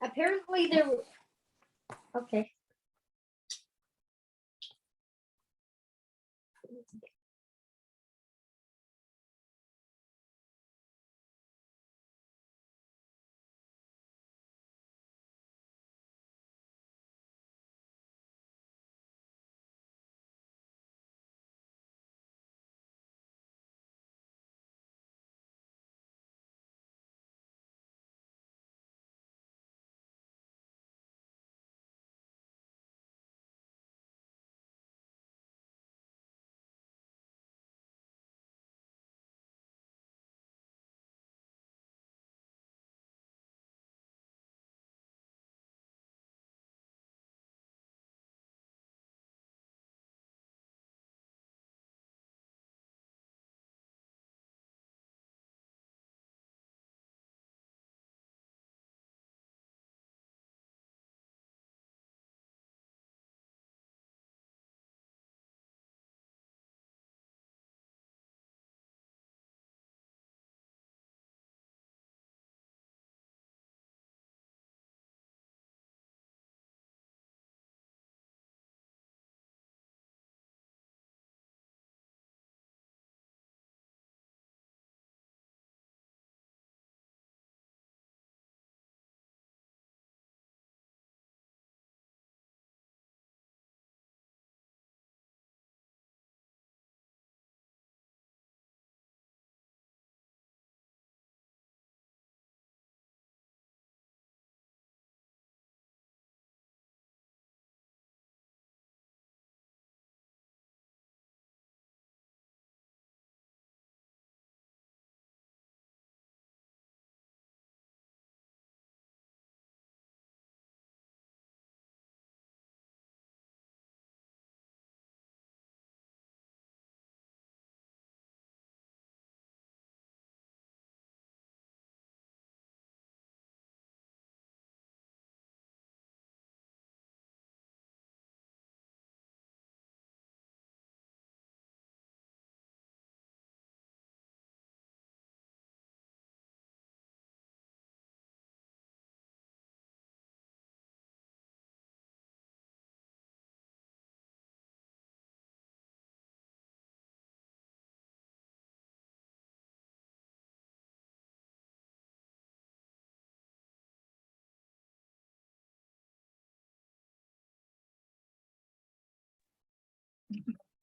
Apparently there were, okay.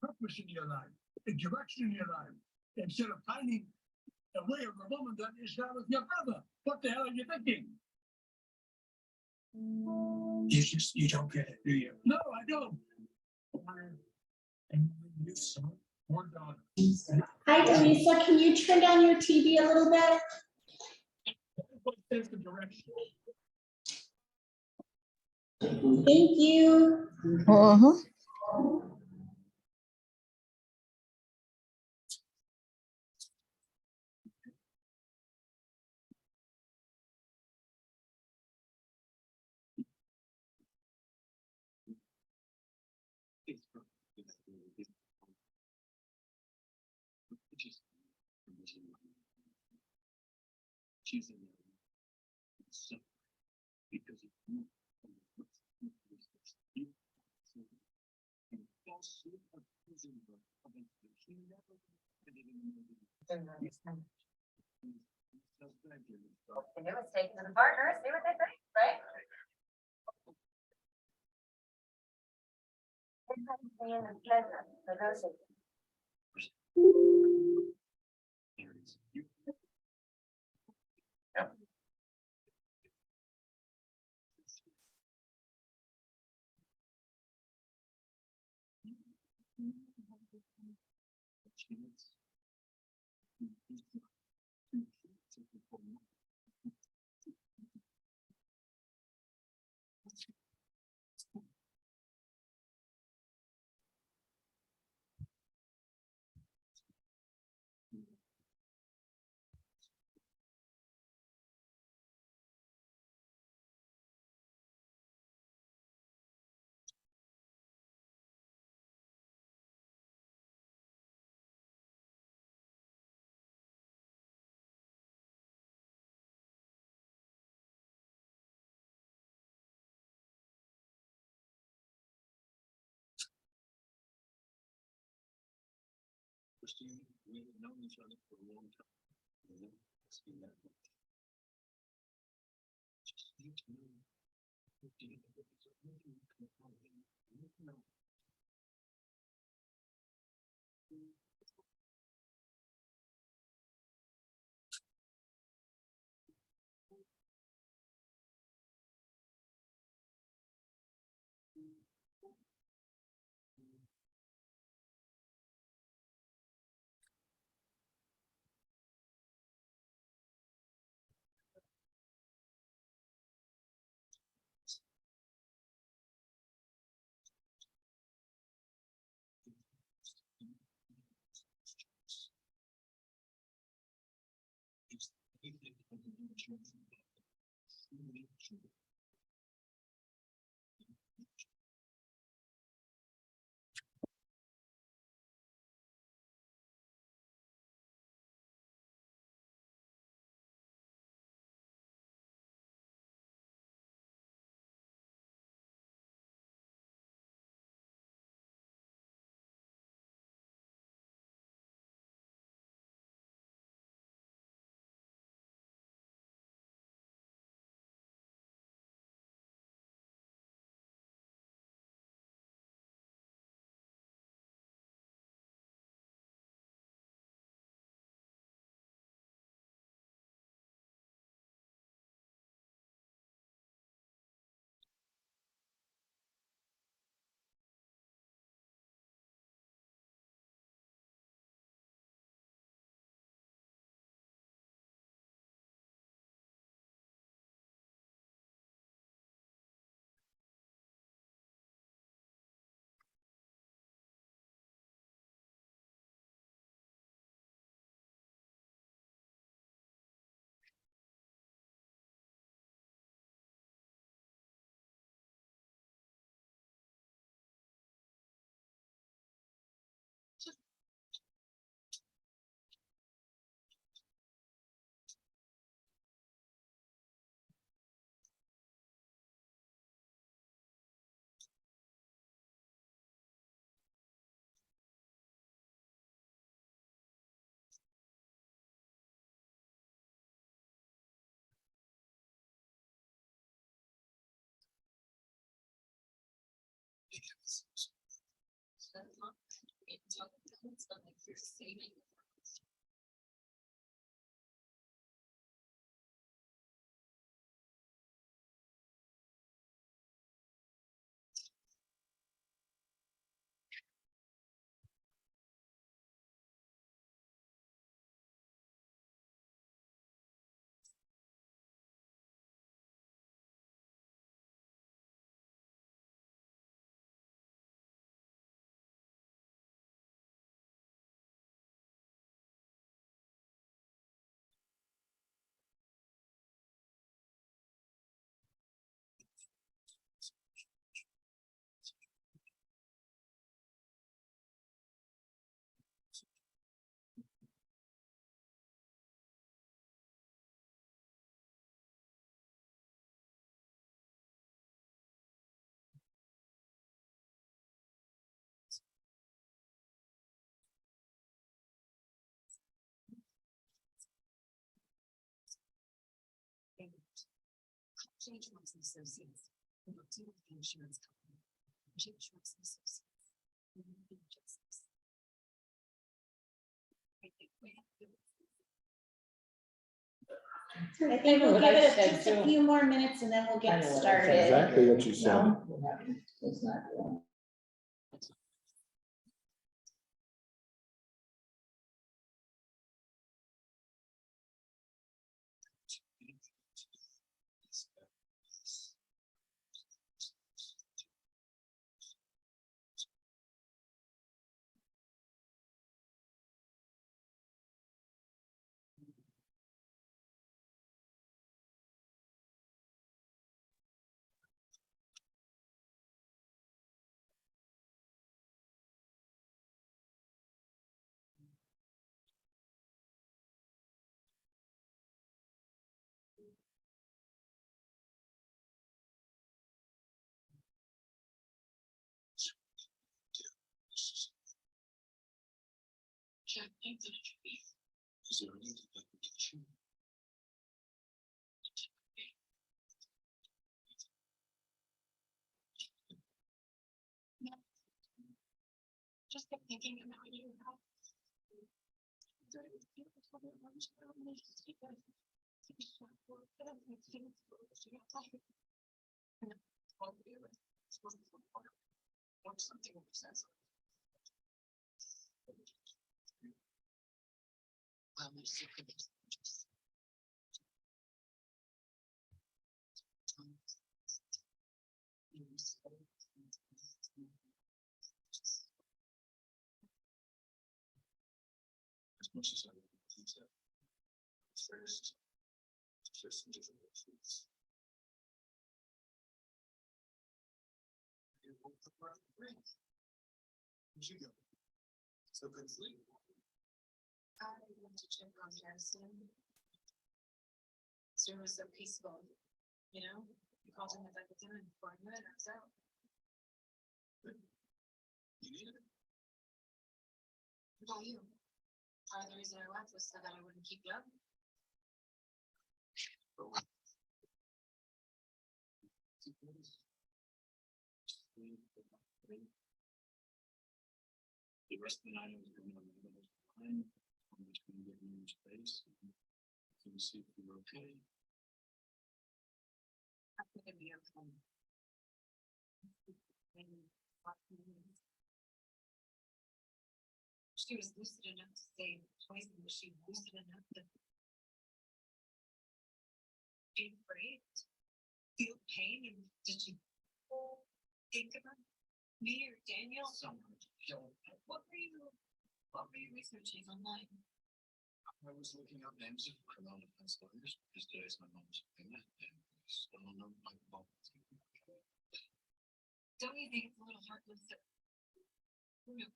Purpose in your life, a direction in your life, instead of finding a way of a woman that is not with your brother. What the hell are you thinking? You don't get it, do you? No, I don't. And you son or daughter. Hi, Teresa, can you turn down your TV a little bit? Everybody says the direction. Thank you. Because And it was taken to the partners, see what they think, right? And the pleasure for those of Christine, we've known each other for a long time. You know, it's been that much. Just need to know. Who do you know? Who do you come from? You know. Change Works and Associates, we will deal with the insurance company. Change Works and Associates. We will do justice. I think we have to. I think we'll what give I it said just a too. few more minutes and then we'll I get know what I said. started. Exactly what you said. No, it's not. Is there any application? Just kept thinking about you. Something makes sense. Well, my secret is just. As much as I would think that first some different foods. Where'd you go? So good sleep. I went to check on Harrison. Sir was so peaceful, you know, he called him at the dinner before I knew it, I was out. You needed it. What about you? Part of the reason I left was so that I wouldn't keep you up. The rest of the night I was going on the middle of the line. I'm just gonna get in your space. Can you see if you're okay? I'm gonna be okay. She was lucid enough to say poison, was she lucid enough to be afraid, feel pain, and did she think about me or Daniel? Someone killed. What were you researching online? I was looking up names of criminal defense lawyers because today's my mom's payment and I still don't know my mom. Don't you think it's a little heartless that, you know,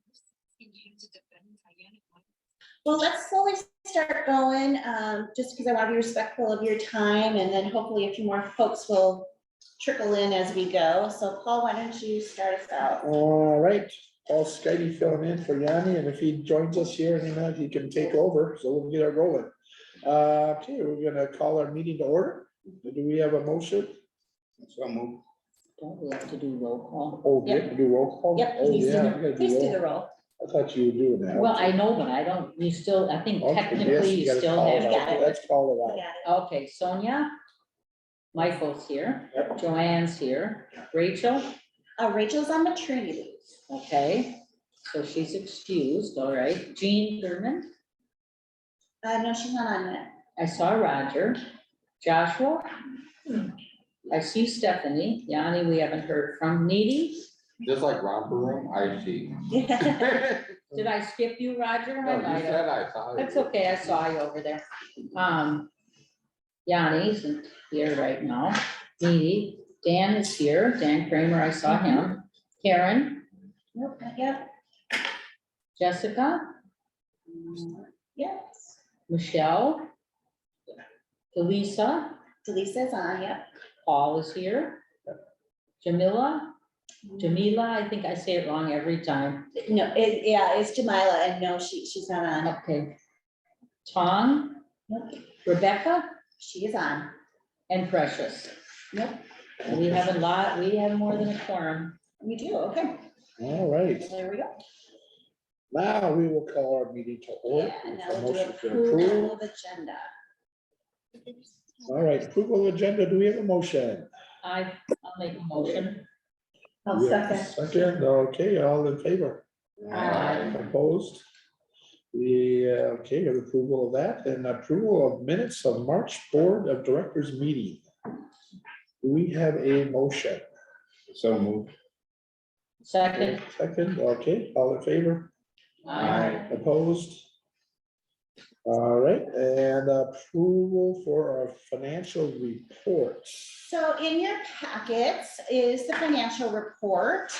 asking you to defend Diana? Well, let's slowly start going, just because I want to be respectful of your time, and then hopefully a few more folks will trickle in as we go. So Paul, why don't you start us out? All right, Paul Skidey filling in for Yanni, and if he joins us here in a minute, he can take over, so we'll get it rolling. Okay, we're gonna call our meeting to order. Do we have a motion? So move. Don't we have to do roll call? Oh, we have to do roll call? Yep, Oh, please do yeah, the- we gotta Please do roll. the roll. I thought you were doing that. Well, I know, but I don't, you still, I think Okay, yes, technically you gotta still call it have. got out. it. Let's call We it got it. Okay, Sonia, Michael's here, Yep. Joanne's here, Rachel, Rachel's on maternity leave. okay, so she's excused, all right. Jean German, No, she's not on yet. I saw Roger, Joshua. I see Stephanie, Yanni, we haven't heard from. Needy, Just like romper room, I see. did I skip you, Roger? No, I you might have. said I saw it. That's okay, I saw you over there. Yanni isn't here right now. Needy, Dan is here, Dan Kramer, I saw him. Karen, Nope, not yet. Jessica, Yes. Michelle, Delisa, Delisa's on, yep. Paul is here. Jamila, I think I say it wrong every time. No, it's Jamila, and no, she's not on. Okay. Tom, Nope, Rebecca, she is on. and Precious. Nope, We have we have more than a quorum. we do, okay. All right, There we go. now we will call our meeting to order. Yeah, and now A we'll do motion to approval approve. of agenda. All right, approval of agenda, do we have a motion? I'll make a motion. I'll We have a second. Second, okay, all in favor? Aye. Opposed? We, okay, have approval of that and approval of minutes of March Board of Directors meeting. Do we have a motion? So move. Second. Second, okay, all in favor? Aye. Opposed? All right, and approval for our financial reports. So in your packets is the financial report.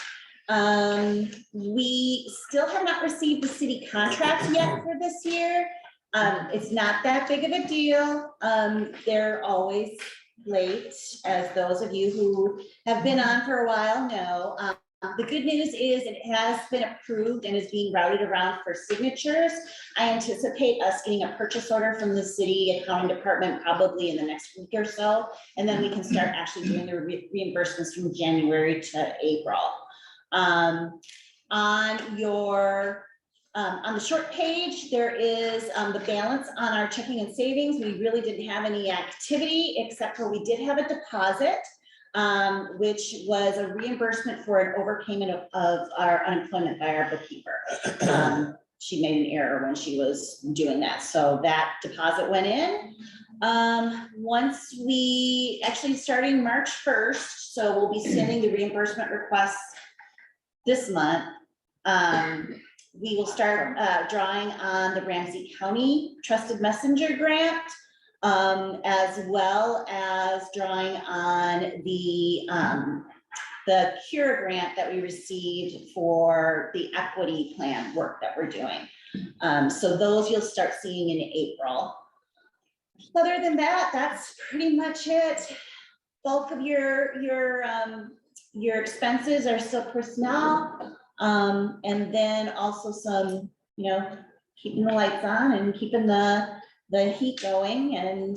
We still have not received the city contract yet for this year. It's not that big of a deal. They're always late, as those of you who have been on for a while know. The good news is it has been approved and is being routed around for signatures. I anticipate us getting a purchase order from the city accounting department probably in the next week or so. And then we can start actually doing the reimbursements from January to April. On your, on the short page, there is the balance on our checking and savings. We really didn't have any activity except for we did have a deposit, which was a reimbursement for an overpayment of our unemployment by our bookkeeper. She made an error when she was doing that, so that deposit went in. Once we, actually starting March 1st, so we'll be sending the reimbursement requests this month. We will start drawing on the Ramsey County Trusted Messenger Grant, as well as drawing on the CURE grant that we received for the equity plan work that we're doing. So those you'll start seeing in April. Other than that, that's pretty much it. Bulk of your expenses are still personnel. And then also some, you know, keeping the lights on and keeping the heat going, and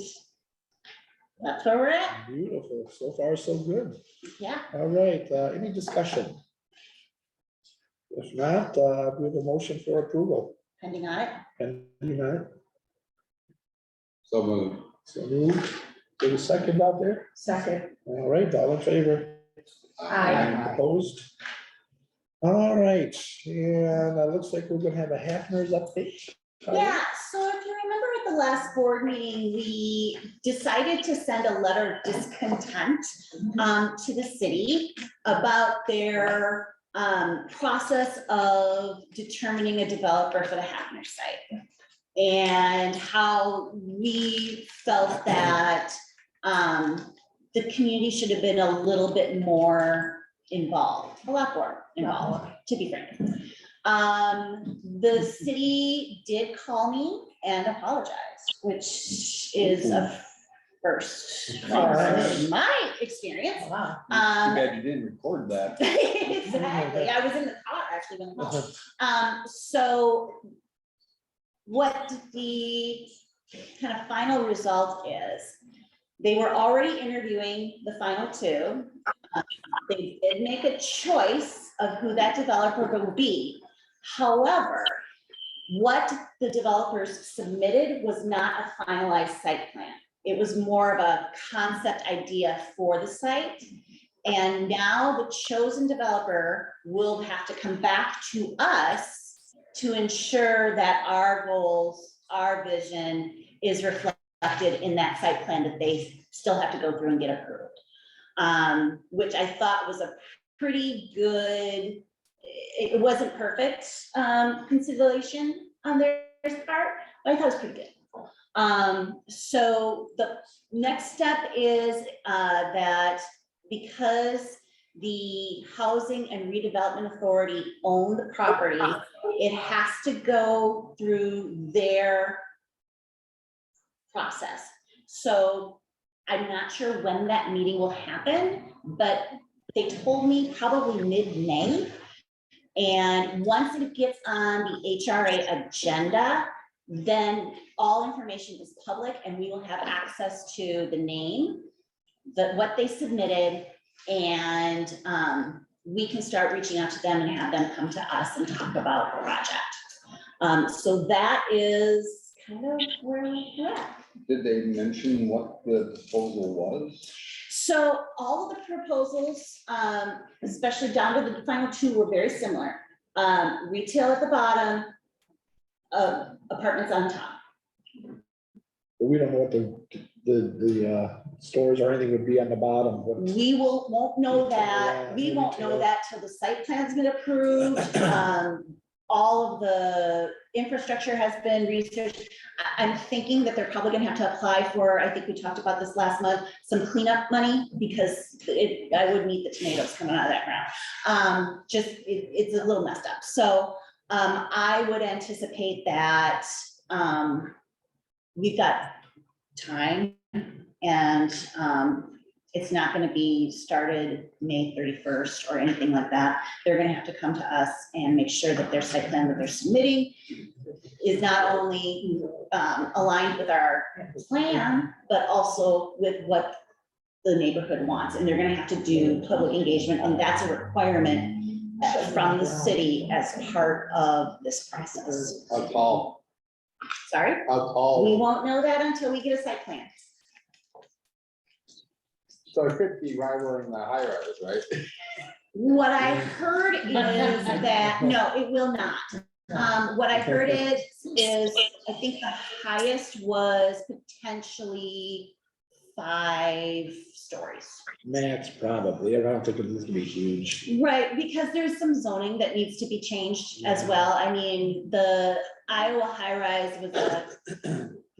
that's where we're at. Beautiful. So far, so good. Yeah. All right, any discussion? If not, we have a motion for approval. Pending on it. And you know, So moved. so moved. There's a second out there. Second. All right, all in favor? Aye. Opposed? All right, and it looks like we're gonna have a Hafner's update. Yeah, so if you remember at the last board meeting, we decided to send a letter of discontent to the city about their process of determining a developer for the Hafner site. And how we felt that the community should have been a little bit more involved, a lot more involved, to be frank. The city did call me and apologize, which is a first in my experience. Wow. You didn't record that. Exactly, I was in the car actually when the call. So what the kind of final result is, they were already interviewing the final two. They did make a choice of who that developer will be. However, what the developers submitted was not a finalized site plan. It was more of a concept idea for the site. And now the chosen developer will have to come back to us to ensure that our goals, our vision is reflected in that site plan that they still have to go through and get approved. Which I thought was a pretty good, it wasn't perfect consideration on their part, but I thought it was pretty good. So the next step is that because the Housing and Redevelopment Authority owned the property, it has to go through their process. So I'm not sure when that meeting will happen, but they told me probably mid-May. And once it gets on the HRA agenda, then all information is public and we will have access to the name, what they submitted, and we can start reaching out to them and have them come to us and talk about the project. So that is kind of where we're at. Did they mention what the proposal was? So all of the proposals, especially down to the final two, were very similar. Retail at the bottom, apartments on top. But we don't know what the stores or anything would be on the bottom. What- We won't know that, Yeah, we won't know retail. that till the site plan's been approved. All of the infrastructure has been researched. I'm thinking that they're probably gonna have to apply for, I think we talked about this last month, some cleanup money, because I wouldn't eat the tomatoes coming out of that ground. It's a little messed up. So, I would anticipate that, we've got time and, It's not gonna be started May 31st or anything like that. They're gonna have to come to us and make sure that their site plan that they're submitting is not only aligned with our plan, but also with what the neighborhood wants. And they're gonna have to do public engagement, and that's a requirement from the city as part of this process. How tall, Sorry, how we tall, won't know that until we get a site plan. so it could be rivaling the high rise, right? What I heard is that, no, it will not. What I heard is, I think the highest was potentially 5 stories. Max, probably. I don't think it is gonna be huge. Right, because there's some zoning that needs to be changed as well. I mean, the Iowa high rise was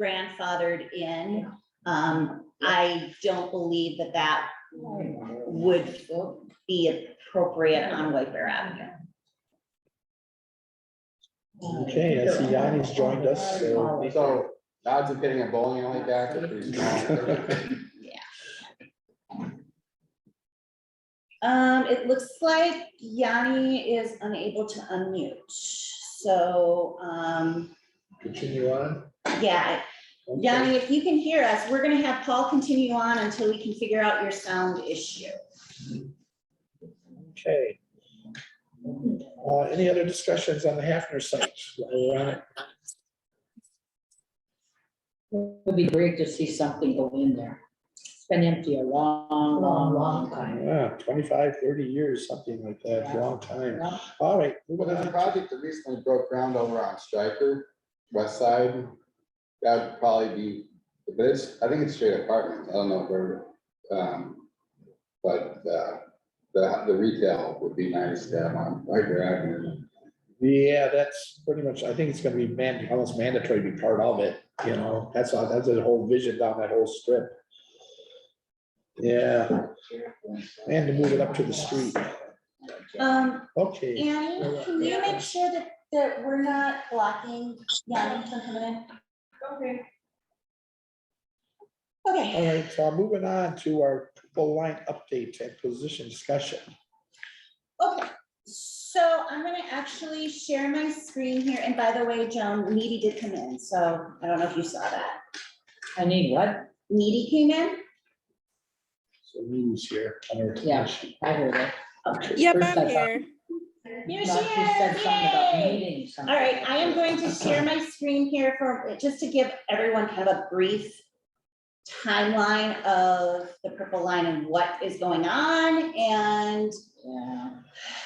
grandfathered in. I don't believe that that would be appropriate on White Bear Avenue. Okay, I see Yanni's joined us, so. So odds of getting a bowling alley back are pretty small. It looks like Yanni is unable to unmute, so, Continue on. yeah. Okay. Yanni, if you can hear us, we're gonna have Paul continue on until we can figure out your sound issue. Okay. Any other discussions on the Hafner site? While we're on it? Would be great to see something go in there. It's been empty a long time. Yeah, 25, 30 years, something like that, long time. All right. Well, moving there's a on. project that recently broke ground over on Stryker, west side. That would probably be, but it's, I think it's straight apartments, I don't know where, but, the retail would be nice to have on White Bear Avenue. Yeah, that's pretty much, I think it's gonna be almost mandatory to be part of it, you know, that's the whole vision down that whole strip. Yeah, and to move it up to the street. Okay, Annie, can you make sure that we're not blocking Yanni from coming in? Okay. Okay, all right, so moving on to our purple line update and position discussion. okay. So I'm gonna actually share my screen here, and by the way, Joan, Needy did come in, so I don't know if you saw that. I need what? Needy came in? So Mimi's here. on our Yeah. commission. I heard it. Yep, First I I'm thought- here. Here she thought you said is, something about yay! meeting something. All right, I am going to share my screen here just to give everyone kind of a brief timeline of the purple line and what is going on and Yeah.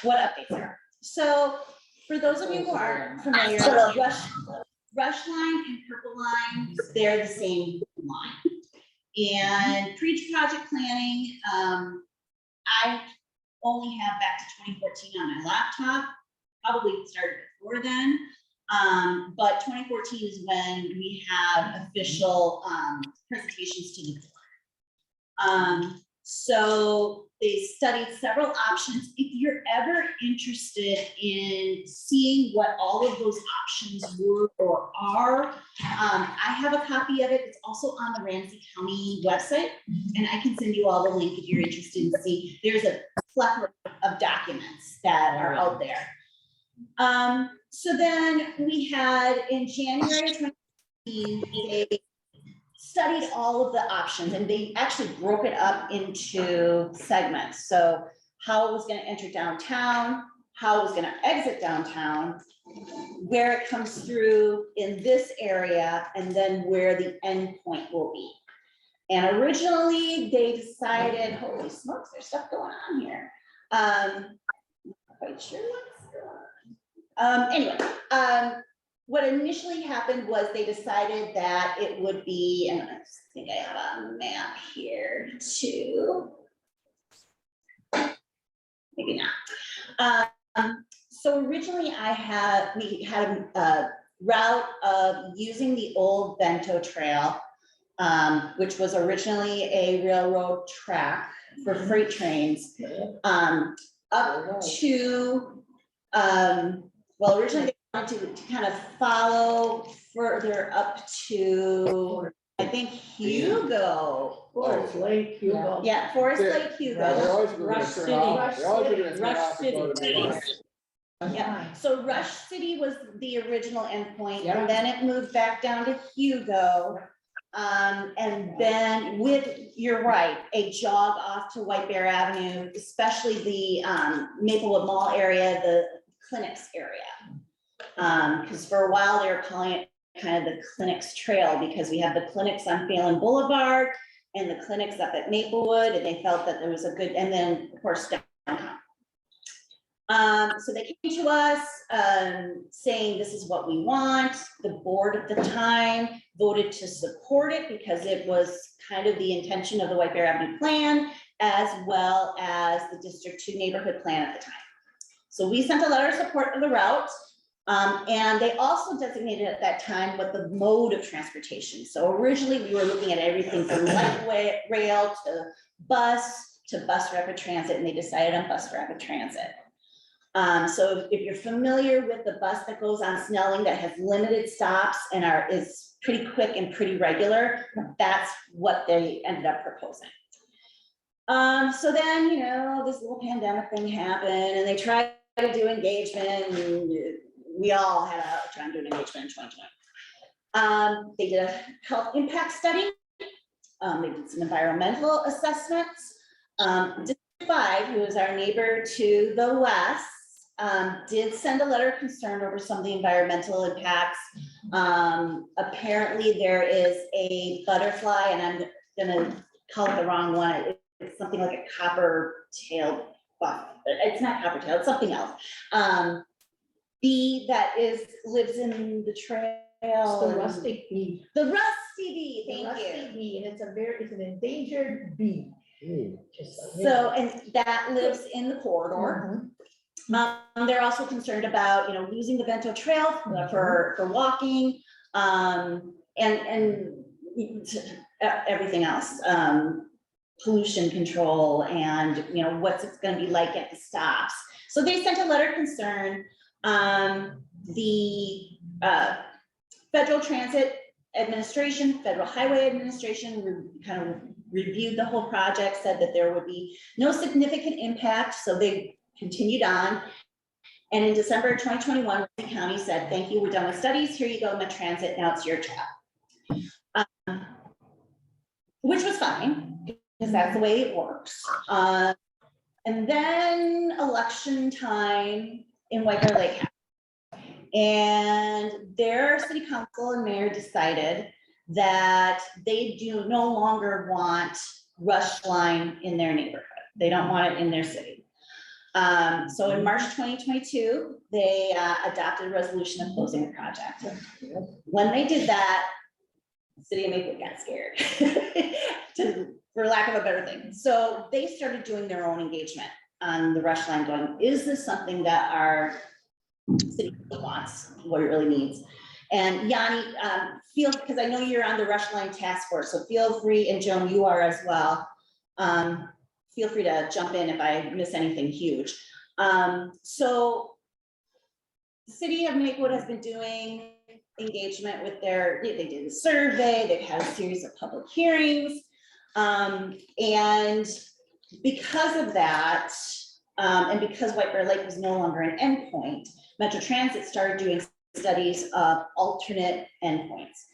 what updates are. So for those of you who aren't familiar, Rush line and Purple Line, they're the same line. And pre-project planning, I only have back to 2014 on my laptop, probably started before then. But 2014 is when we have official presentations to the board. So they studied several options. If you're ever interested in seeing what all of those options were or are, I have a copy of it. It's also on the Ramsey County website, and I can send you all the link if you're interested in see. There's a plethora of documents that are out there. So then we had in January 2019, they studied all of the options, and they actually broke it up into segments. So how it was gonna enter downtown, how it was gonna exit downtown, where it comes through in this area, and then where the end point will be. And originally, they decided, holy smokes, there's stuff going on here. Not quite sure what's going on. Anyway, what initially happened was they decided that it would be, and I think I have a map here too. Maybe not. So originally we had a route of using the old Bento Trail, which was originally a railroad track for freight trains, up to, well, originally they wanted to kind of follow further up to I think Hugo, Forest Lake, Hugo. yeah, Forest Lake, Yeah, they're Hugo. always gonna Rush turn City. off, they're always gonna turn Rush off and go to City. Miller. Yeah, so Rush City was the original endpoint, Yeah. and then it moved back down to Hugo. And then you're right, a jog off to White Bear Avenue, especially the Maplewood Mall area, the clinics area. Because for a while they were calling it kind of the clinics trail, because we have the clinics on Phelan Boulevard and the clinics up at Maplewood, and they felt that there was a good, and then of course downtown. So they came to us, saying this is what we want. The board at the time voted to support it because it was kind of the intention of the White Bear Avenue plan, as well as the District 2 neighborhood plan at the time. So we sent a letter of support of the route. And they also designated at that time what the mode of transportation. So originally we were looking at everything from light rail to bus rapid transit, and they decided on bus rapid transit. So if you're familiar with the bus that goes on Snelling that has limited stops and is pretty quick and pretty regular, that's what they ended up proposing. So then, this little pandemic thing happened and they tried to do engagement, and we all had a try to do an engagement in 2020. They did a health impact study. They did some environmental assessments. District 5, who is our neighbor to the west, did send a letter of concern over some of the environmental impacts. Apparently there is a butterfly, and I'm gonna call it the wrong one. It's something like a copper-tailed buff. It's not copper-tailed, it's something else. Bee that lives in the trail. It's the rustic bee. The rusty bee, The thank rusty you. bee, and it's an endangered bee. Just so you So, know. and that lives in the corridor. They're also concerned about, losing the Bento Trail for walking, and everything else. Pollution control and, what's it gonna be like at the stops. So they sent a letter of concern. The Federal Transit Administration, Federal Highway Administration kind of reviewed the whole project, said that there would be no significant impact, so they continued on. And in December 2021, the county said, thank you, we're done with studies, here you go, Met Transit, now it's your job. Which was fine, because that's the way it works. And then election time in White Bear Lake happened. And their city council and mayor decided that they do no longer want Rush Line in their neighborhood. They don't want it in their city. So in March 2022, they adopted a resolution of closing the project. When they did that, the city of Maplewood got scared, for lack of a better thing. So they started doing their own engagement on the Rush Line, going, is this something that our city wants, what it really needs? And Yanni, because I know you're on the Rush Line task force, so feel free, and Joan, you are as well. Feel free to jump in if I miss anything huge. So the city of Maplewood has been doing engagement with they did a survey, they've had a series of public hearings. And because of that, and because White Bear Lake was no longer an endpoint, Metro Transit started doing studies of alternate endpoints.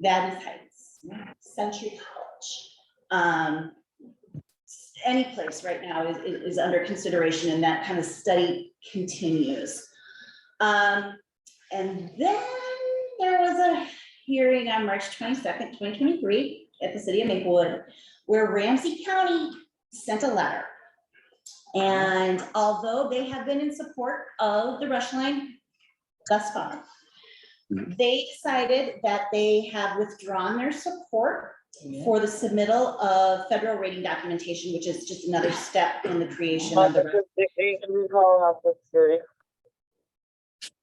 Vadnais Heights, Century College, any place right now is under consideration, and that kind of study continues. And then there was a hearing on March 22nd, 2023 at the city of Maplewood, where Ramsey County sent a letter. And although they have been in support of the Rush Line thus far, they decided that they have withdrawn their support for the submittal of federal rating documentation, which is just another step in the creation of the.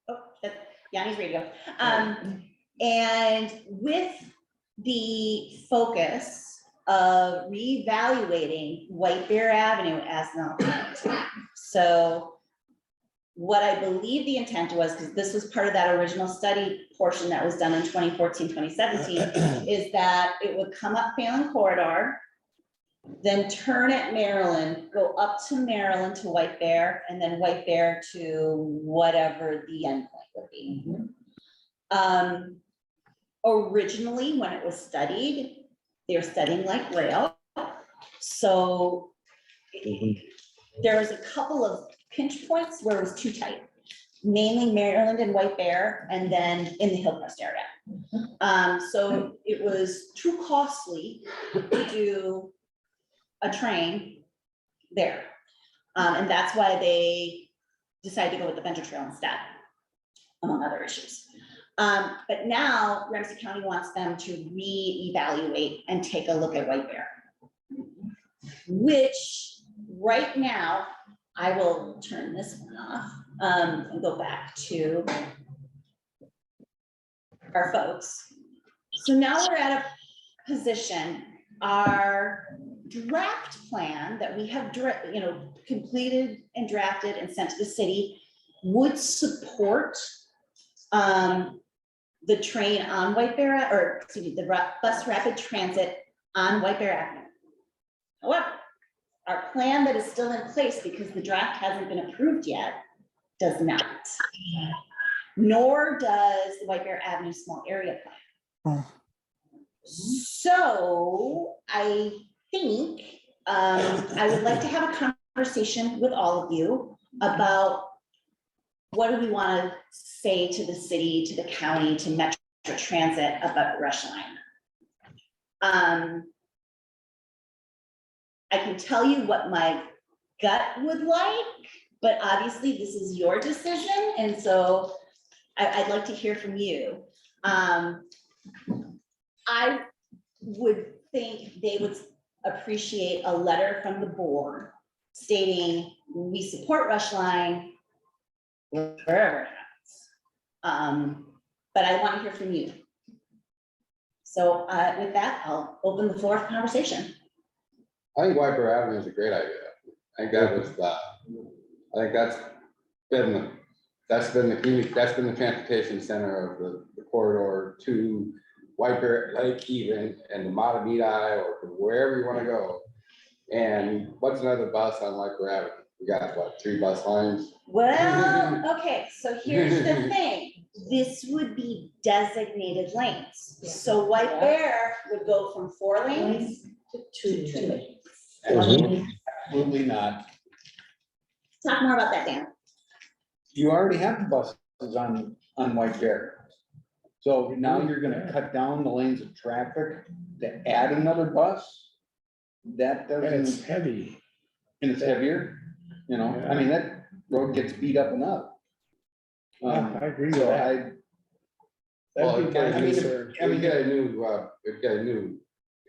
Oh, that's Yanni's radio. And with the focus of reevaluating White Bear Avenue as an alternative. So what I believe the intent was, because this was part of that original study portion that was done in 2014, 2017, is that it would come up Phelan Corridor, then turn at Maryland, go up to Maryland to White Bear, and then White Bear to whatever the endpoint would be. Originally, when it was studied, they were studying like rail. So there was a couple of pinch points where it was too tight, mainly Maryland and White Bear, and then in the Hillcrest area. So it was too costly to do a train there. And that's why they decided to go with the Venture Trail instead, among other issues. But now Ramsey County wants them to reevaluate and take a look at White Bear. Which, right now, I will turn this one off, and go back to our folks. So now we're at a position, our draft plan that we have completed and drafted and sent to the city would support the train on White Bear, or excuse me, the bus rapid transit on White Bear Avenue. However, our plan that is still in place, because the draft hasn't been approved yet, does not. Nor does the White Bear Avenue Small Area Plan. So I think I would like to have a conversation with all of you about what do we want to say to the city, to the county, to Metro Transit about Rush Line. I can tell you what my gut would like, but obviously this is your decision, and so I'd like to hear from you. I would think they would appreciate a letter from the board stating we support Rush Line wherever it happens. But I want to hear from you. So with that, I'll open the floor for conversation. I think White Bear Avenue is a great idea. I think that was I think that's been the transportation center of the corridor to White Bear Lake even, and the Matamidi, or wherever you want to go. And what's another bus on White Bear Avenue? We got what, 3 bus lines? Well, okay, so here's the thing. This would be designated lanes. So White Bear would go from 4 lanes to 2 lanes. Absolutely not. Talk more about that, Dan. You already have buses on White Bear. So now you're gonna cut down the lanes of traffic to add another bus? That And it's doesn't, heavy. and it's heavier, you know, I mean, that road gets beat up enough. Yeah, I agree with So that. Well, That'd be my concern. It would get a new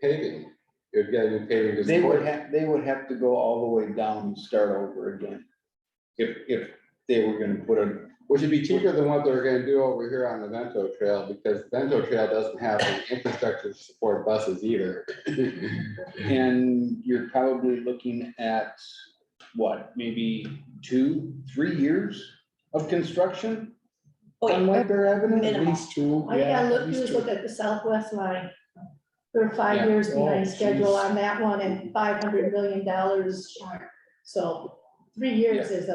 paving. It would get a new paving. to They support- they would have to go all the way down and start over again. If they were gonna put a, Which would be cheaper than what they're gonna do over here on the Vento Trail, because Vento Trail doesn't have the infrastructure to support buses either. and you're probably looking at, what, maybe 2-3 years of construction Oh, on yeah. White Bear Avenue? At Minimal. least 2, All you yeah, gotta at look, least is 2. look at the Southwest line. They're 5 Yeah. years behind Oh, schedule geez. on that one and $500 million short. So 3 years is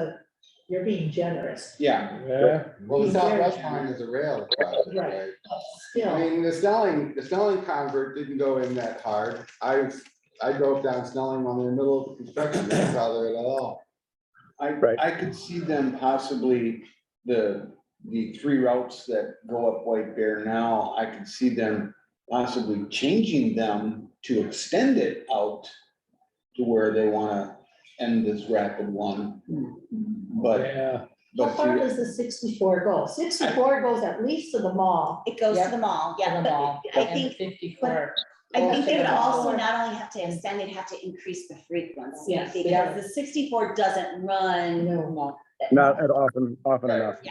you're being generous, Yeah, Yeah, Well, the Southwest line is a rail project, Right. right? still. I mean, the Snelling convert didn't go in that hard. I drove down Snelling when they were in the middle of construction, that's how they're at all. I could see them possibly, the 3 routes that go up White Bear now, I could see them possibly changing them to extend it out to where they wanna end this rapid one. But, yeah. How but far you, does the 64 go? 64 goes at least to the mall. It goes to Yep. the mall, yeah, To the but mall. I And think, 54. I think they would Goes to the also mall. not only have to extend, they'd have to increase the frequency. Yes. Because the 64 doesn't run. No. Not at often enough.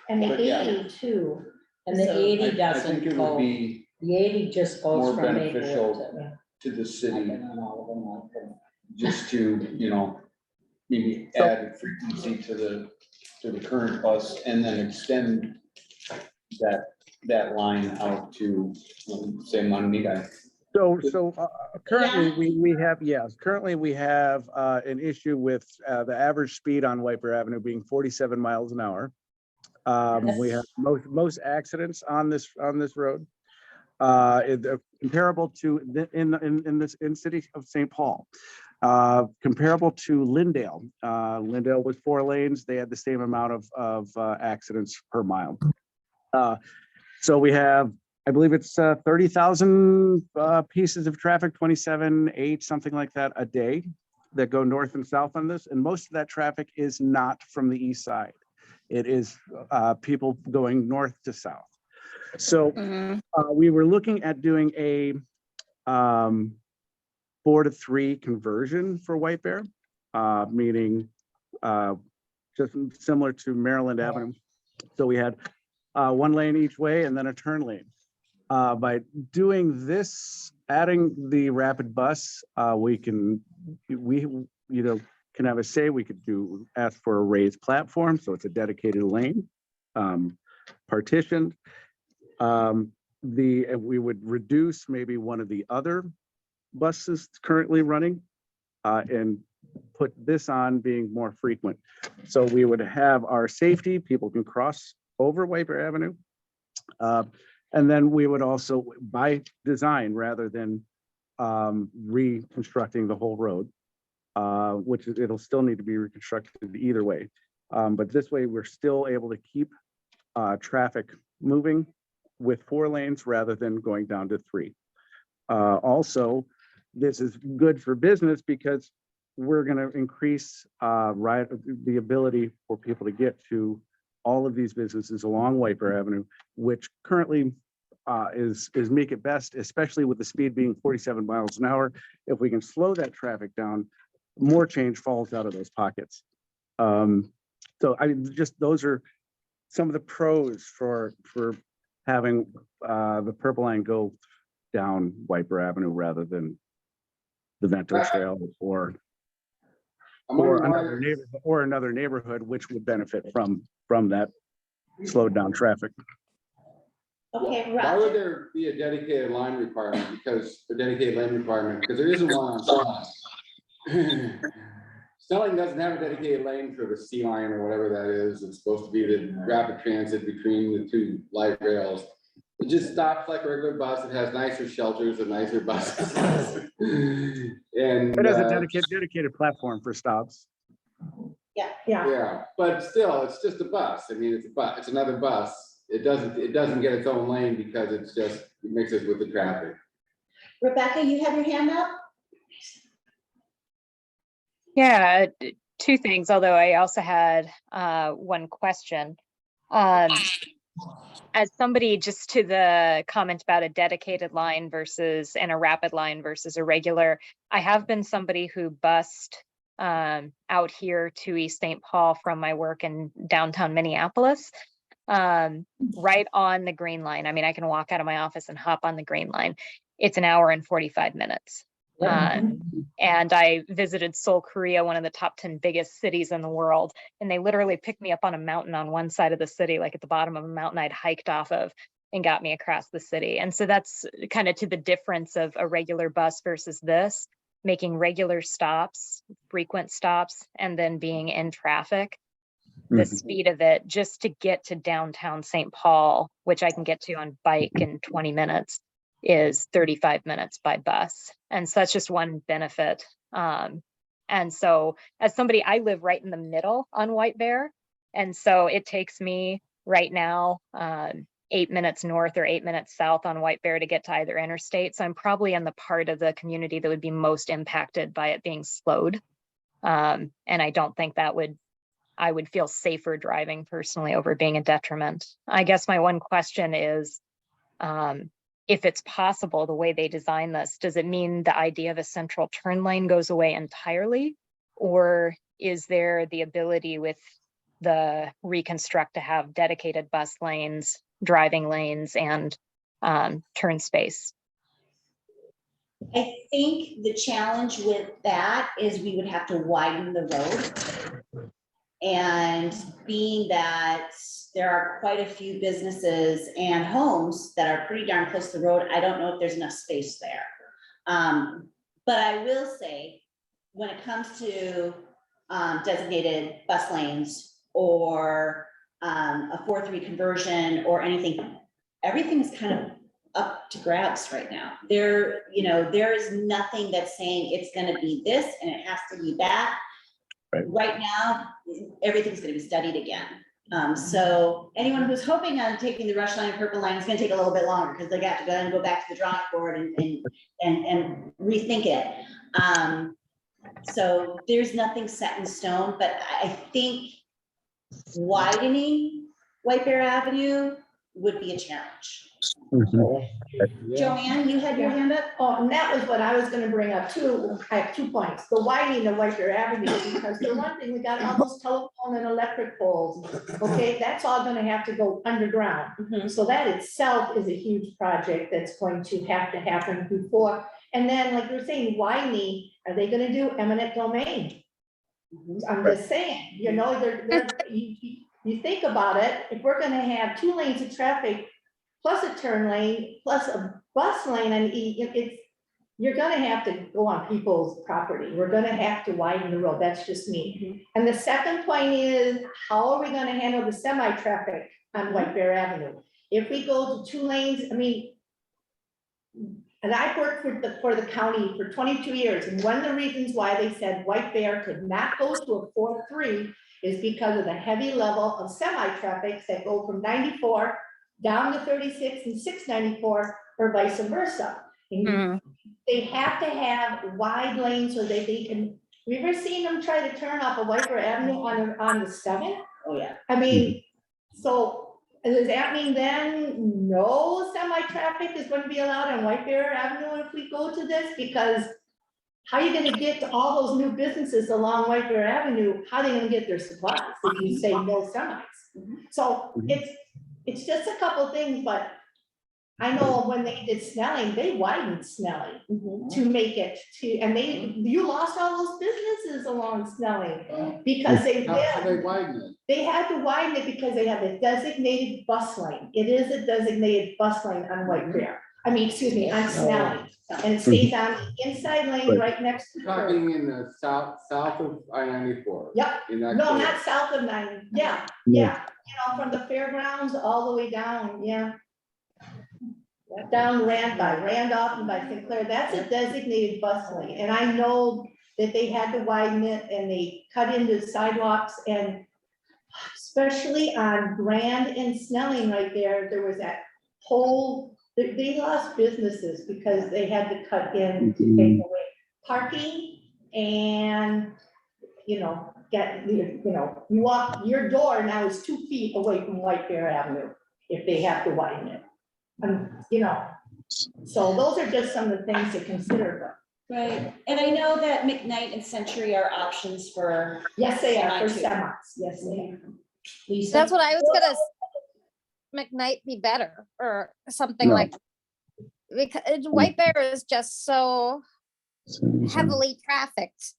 And the But yeah. 80 too. And the So, 80 I think doesn't it would go, be the 80 just goes more from beneficial Maplewood to the to. I've city, been on all of them, like them. just to, maybe add frequency to the to the current bus and then extend that line out to, say, Monmouth. So currently, currently we have an issue with the average speed on White Bear Avenue being 47 miles an hour. We have most accidents on this road. Comparable to in city of St. Paul. Comparable to Lindale. Lindale was 4 lanes. They had the same amount of accidents per mile. So we have, I believe it's 30,000 pieces of traffic, 27.8, something like that a day that go north and south on this. And most of that traffic is not from the east side. It is people going north to south. So we were looking at doing a 4-to-3 conversion for White Bear, meaning just similar to Maryland Avenue. So we had 1 lane each way and then a turn lane. By doing this, adding the rapid bus, we can have a say. We could ask for a raised platform, so it's a dedicated lane, partitioned. We would reduce maybe one of the other buses currently running and put this on being more frequent. So we would have our safety, people can cross over White Bear Avenue. And then we would also, by design, rather than reconstructing the whole road, which it'll still need to be reconstructed either way. But this way, we're still able to keep traffic moving with 4 lanes rather than going down to 3. Also, this is good for business because we're going to increase the ability for people to get to all of these businesses along White Bear Avenue, which currently is meek at best, especially with the speed being 47 miles an hour. If we can slow that traffic down, more change falls out of those pockets. So those are some of the pros for having the Purple Line go down White Bear Avenue rather than the Vento Trail or another neighborhood, which would benefit from that slowed down traffic. Okay, Why would Roger. there be a dedicated line requirement? Because the dedicated lane requirement, because there isn't one on Snelling doesn't have a dedicated lane for the C line or whatever that is. It's supposed to be the rapid transit between the 2 light rails. It just stops like a regular bus. It has nicer shelters and nicer buses. And It has a dedicated platform for stops. yeah, but still, it's just a bus. I mean, it's another bus. It doesn't get its own lane because it mixes with the traffic. Rebecca, you have your hand up? Yeah, 2 things, although I also had one question. As somebody, just to the comment about a dedicated line and a rapid line versus a regular, I have been somebody who bused out here to East St. Paul from my work in downtown Minneapolis, right on the Green Line. I mean, I can walk out of my office and hop on the Green Line. It's an hour and 45 minutes. And I visited Seoul, Korea, one of the top 10 biggest cities in the world. And they literally picked me up on a mountain on one side of the city, like at the bottom of a mountain I'd hiked off of, and got me across the city. And so that's kind of to the difference of a regular bus versus this, making regular stops, frequent stops, and then being in traffic. The speed of it just to get to downtown St. Paul, which I can get to on bike in 20 minutes, is 35 minutes by bus. And so that's just one benefit. And so as somebody, I live right in the middle on White Bear. And so it takes me right now 8 minutes north or 8 minutes south on White Bear to get to either interstate. So I'm probably in the part of the community that would be most impacted by it being slowed. And I don't think I would feel safer driving personally over being a detriment. I guess my one question is, if it's possible, the way they design this, does it mean the idea of a central turn lane goes away entirely? Or is there the ability with the reconstruct to have dedicated bus lanes, driving lanes, and turn space? I think the challenge with that is we would have to widen the road. And being that there are quite a few businesses and homes that are pretty darn close to the road, I don't know if there's enough space there. But I will say, when it comes to designated bus lanes or a 4-3 conversion or anything, everything is kind of up to grabs right now. There is nothing that's saying it's gonna be this and it has to be that. Right now, everything's gonna be studied again. So anyone who's hoping on taking the Rush Line, Purple Line, it's gonna take a little bit longer because they got to go back to the drawing board and rethink it. So there's nothing set in stone, but I think widening White Bear Avenue would be a challenge. Joanne, you had your hand up? Oh, and that was what I was gonna bring up too. I have 2 points. The widening of White Bear Avenue, because for one thing, we got all those telephone and electric poles. Okay, that's all gonna have to go underground. So that itself is a huge project that's going to have to happen before. And then, like you're saying, widening, are they gonna do eminent domain? I'm just saying, you think about it, if we're gonna have 2 lanes of traffic plus a turn lane, plus a bus lane, and you're gonna have to go on people's property. We're gonna have to widen the road. That's just me. And the second point is, how are we gonna handle the semi-traffic on White Bear Avenue? If we go to 2 lanes, I mean, and I've worked for the county for 22 years, and one of the reasons why they said White Bear could not go to a 4-3 is because of the heavy level of semi-traffic that go from 94 down to 36 and 694, or vice versa. And they have to have wide lanes so that they can, have you ever seen them try to turn off a White Bear Avenue on the 7th? Oh, yeah. I mean, so does that mean then no semi-traffic is going to be allowed on White Bear Avenue if we go to this? Because how are you gonna get to all those new businesses along White Bear Avenue? How are they gonna get their supplies if you say no semis? So it's just a couple things, but I know when they did Snelling, they widened Snelling to make it to, and you lost all those businesses along Snelling because they How they widen it? They had to widen it because they have a designated bus lane. It is a designated bus lane on White Bear. I mean, excuse me, on Snelling. And it stays on the inside lane right next to the curb. Talking in the south of I-94. Yep. In that No, corner. not south of 9, yeah, from the fairgrounds all the way down, down Randolph and by Sinclair, that's a designated bus lane, and I know that they had to widen it and they cut into sidewalks, and especially on Grand and Snelling right there was that whole, they lost businesses because they had to cut in to take away parking and, you walk, your door now is 2 feet away from White Bear Avenue if they have to widen it. So those are just some of the things to consider. Right, and I know that McKnight and Century are options for. Yes, they are for Semi too. semis, yes, they are. Lisa? That's what I was gonna, McKnight be better or something No. like. Because White Bear is just so heavily trafficked.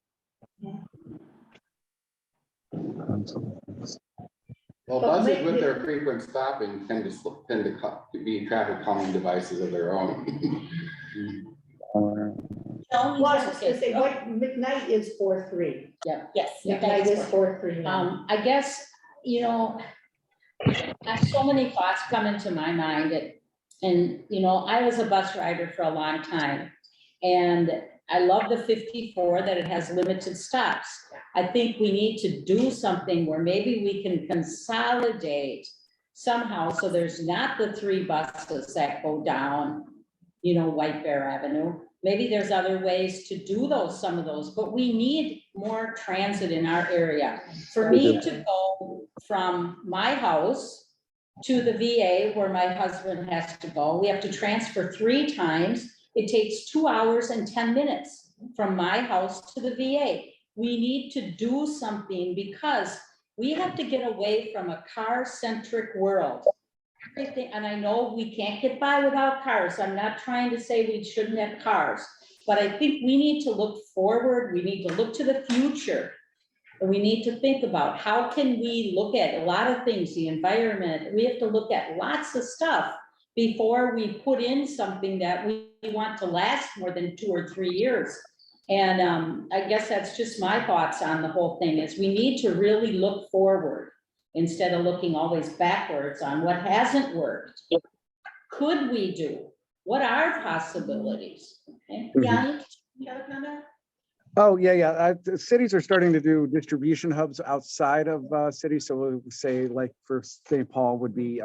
Well, buses with their frequent stopping tend to be traffic calming devices of their own. Well, I was just gonna say, what McKnight is 4-3. Yes. McKnight is 4-3 now. I guess, I have so many thoughts come into my mind and I was a bus rider for a long time. And I love the 54 that it has limited stops. I think we need to do something where maybe we can consolidate somehow, so there's not the 3 buses that go down, White Bear Avenue. Maybe there's other ways to do some of those, but we need more transit in our area. For me to go from my house to the VA where my husband has to go, we have to transfer 3 times. It takes 2 hours and 10 minutes from my house to the VA. We need to do something because we have to get away from a car-centric world. Everything, and I know we can't get by without cars. I'm not trying to say we shouldn't have cars, but I think we need to look forward. We need to look to the future. we need to think about how can we look at a lot of things, the environment, we have to look at lots of stuff before we put in something that we want to last more than 2 or 3 years. And I guess that's just my thoughts on the whole thing, is we need to really look forward instead of looking always backwards on what hasn't worked. Could we do? What are possibilities? Okay. Yanni, you have a comment? Oh, yeah. The cities are starting to do distribution hubs outside of cities. So we'll say like for St. Paul would be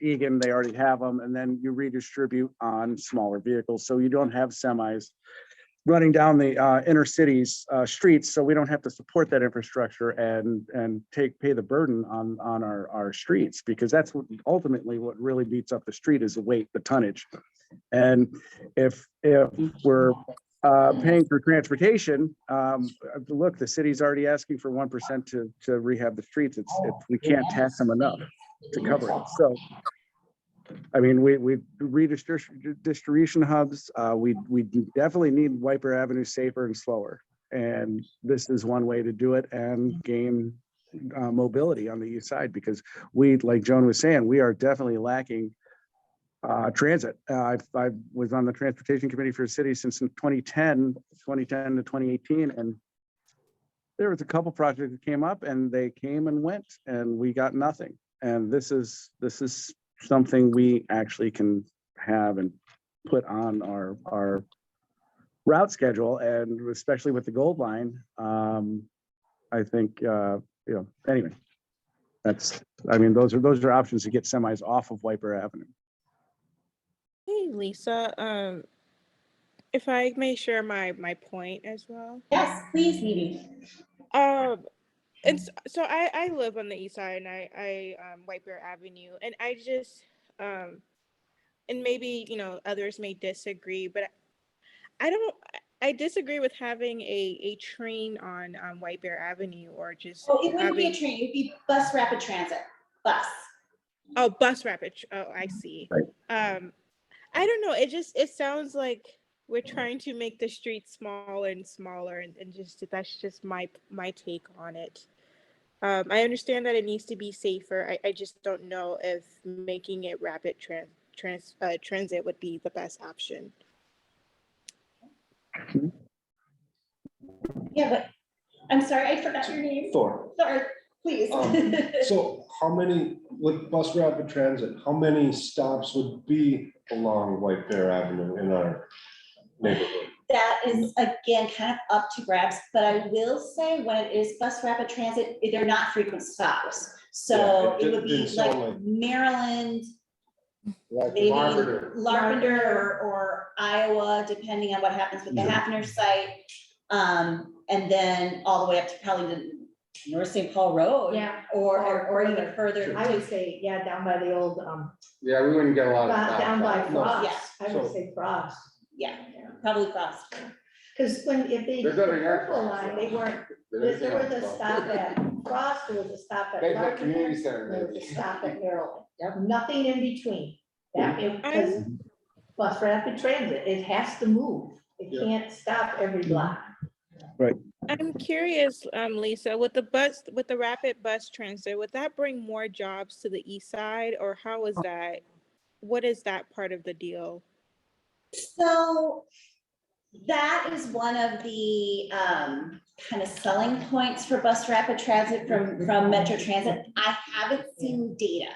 Egan, they already have them. And then you redistribute on smaller vehicles. So you don't have semis running down the inner cities streets. So we don't have to support that infrastructure and pay the burden on our streets, because that's what ultimately what really beats up the street is the weight, the tonnage. And if we're paying for transportation, look, the city's already asking for 1% to rehab the streets. We can't tax them enough to cover it. So, I mean, we distribution hubs. We definitely need Wiper Avenue safer and slower. And this is one way to do it and gain mobility on the east side, because like Joan was saying, we are definitely lacking transit. I was on the transportation committee for the city since 2010 to 2018, and there was a couple projects that came up and they came and went and we got nothing. And this is something we actually can have and put on our route schedule, and especially with the Gold Line. I think anyway, those are options to get semis off of Wiper Avenue. Hey, Lisa, if I may share my point as well. Yes, please, Evie. And so I live on the east side, and I Wiper Avenue, and I just and maybe others may disagree, but I disagree with having a train on Wiper Avenue, or just It wouldn't be a train, it'd be bus rapid transit, bus. Oh, bus rapid. Oh, I see. Right. I don't know. It sounds like we're trying to make the streets smaller and smaller, and that's just my take on it. I understand that it needs to be safer. I just don't know if making it rapid transit would be the best option. Yeah, but I'm sorry, I forgot your name. Thor. Sorry, please. So how many, with bus rapid transit, how many stops would be along White Bear Avenue in our neighborhood? That is, again, kind of up to grabs, but I will say when it is bus rapid transit, they're not frequent stops. So Yeah, it would be didn't like sound like- Maryland, Like maybe Larpenteur. Larpenteur or Iowa, depending on what happens with the Hafner site. And then all the way up to probably the North St. Paul Road. Yeah. Or even further. I would say, down by the old, Yeah, we wouldn't get a lot of stops. down by on it. Frost, I would So- say Frost. Yeah, probably Frost. Because if they, They're the good at your purple line, they weren't, There's there was a no stop at Frost, there was a stop at Maybe the Larkin, community center, there was maybe. a stop at Maryland. Nothing in between. Because bus rapid transit, it has to move. It Yeah. can't stop every block. I'm curious, Lisa, with the rapid bus transit, would that bring more jobs to the east side, or how is that? What is that part of the deal? So that is one of the kind of selling points for bus rapid transit from Metro Transit. I haven't seen data.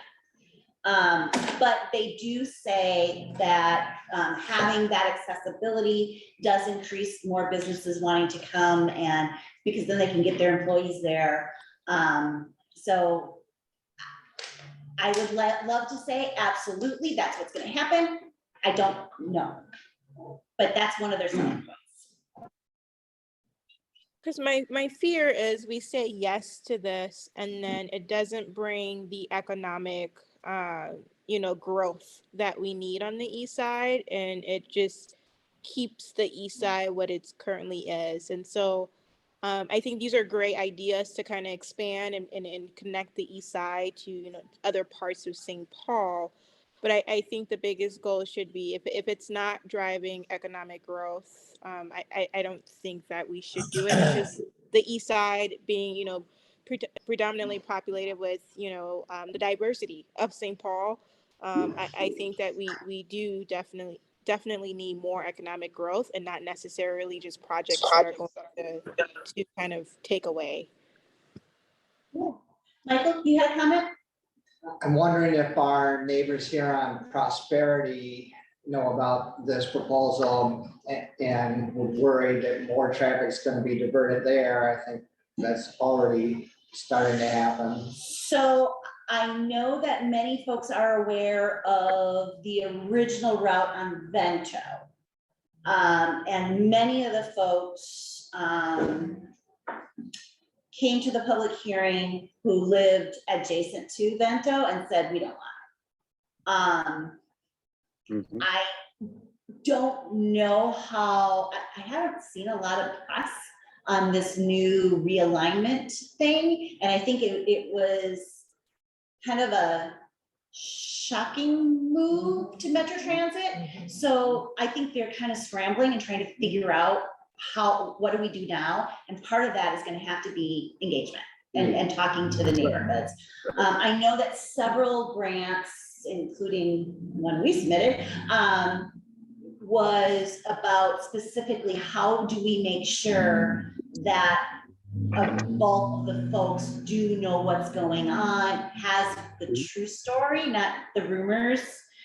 But they do say that having that accessibility does increase more businesses wanting to come, and because then they can get their employees there. So I would love to say absolutely that's what's going to happen. I don't know, but that's one of their selling points. Because my fear is we say yes to this, and then it doesn't bring the economic growth that we need on the east side, and it just keeps the east side what it currently is. And so I think these are great ideas to kind of expand and connect the east side to other parts of St. Paul. But I think the biggest goal should be, if it's not driving economic growth, I don't think that we should do it. It's just the east side being, you know, predominantly populated with, you know, the diversity of St. Paul. I think that we do definitely need more economic growth and not necessarily just projects that are going to kind of take away. Michael, you had a comment? I'm wondering if our neighbors here on Prosperity know about this proposal and we're worried that more traffic's gonna be diverted there. I think that's already starting to happen. So I know that many folks are aware of the original route on Vento. And many of the folks, came to the public hearing who lived adjacent to Vento and said, we don't want it. I don't know how, I haven't seen a lot of press on this new realignment thing. And I think it was kind of a shocking move to Metro Transit. So I think they're kind of scrambling and trying to figure out what do we do now? And part of that is gonna have to be engagement and talking to the neighborhoods. I know that several grants, including one we submitted, was about specifically how do we make sure that a bulk of the folks do know what's going on, has the true story, not the rumors,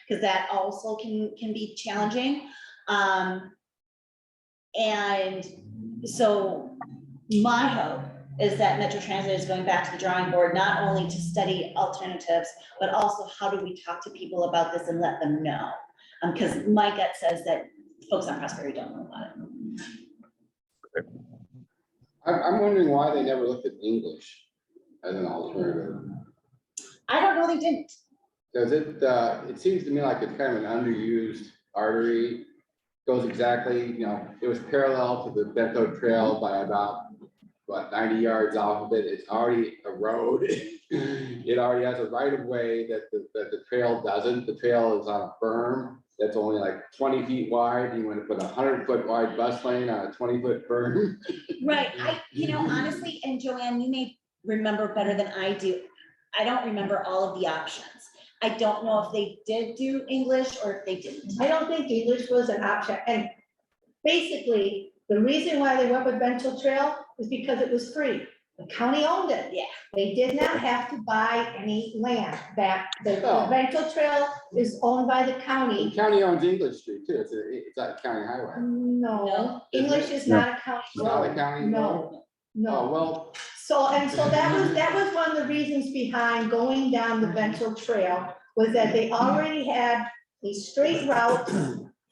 because that also can be challenging. And so my hope is that Metro Transit is going back to the drawing board, not only to study alternatives, but also how do we talk to people about this and let them know? Because my gut says that folks on Prosperity don't know about it. I'm wondering why they never looked at English as an alternative. I don't know, they didn't. Because it seems to me like it's kind of an underused artery. Goes exactly, you know, it was parallel to the Bento Trail by about, what, 90 yards off of it. It's already a road. It already has a right of way that the trail doesn't. The trail is on a berm that's only like 20 feet wide. You want to put a 100-foot wide bus lane on a 20-foot berm. Right, honestly, and Joanne, you may remember better than I do. I don't remember all of the options. I don't know if they did do English or if they didn't. I don't think English was an option, and basically, the reason why they went with Bento Trail is because it was free. The county owned it. Yeah. They did not have to buy any land back. The Bento Trail is owned by the county. The county owns English Street too. It's a county highway. No, English is not a county It's not a road. county road? No, no. Oh, well, So that was one of the reasons behind going down the Bento Trail, was that they already had a straight route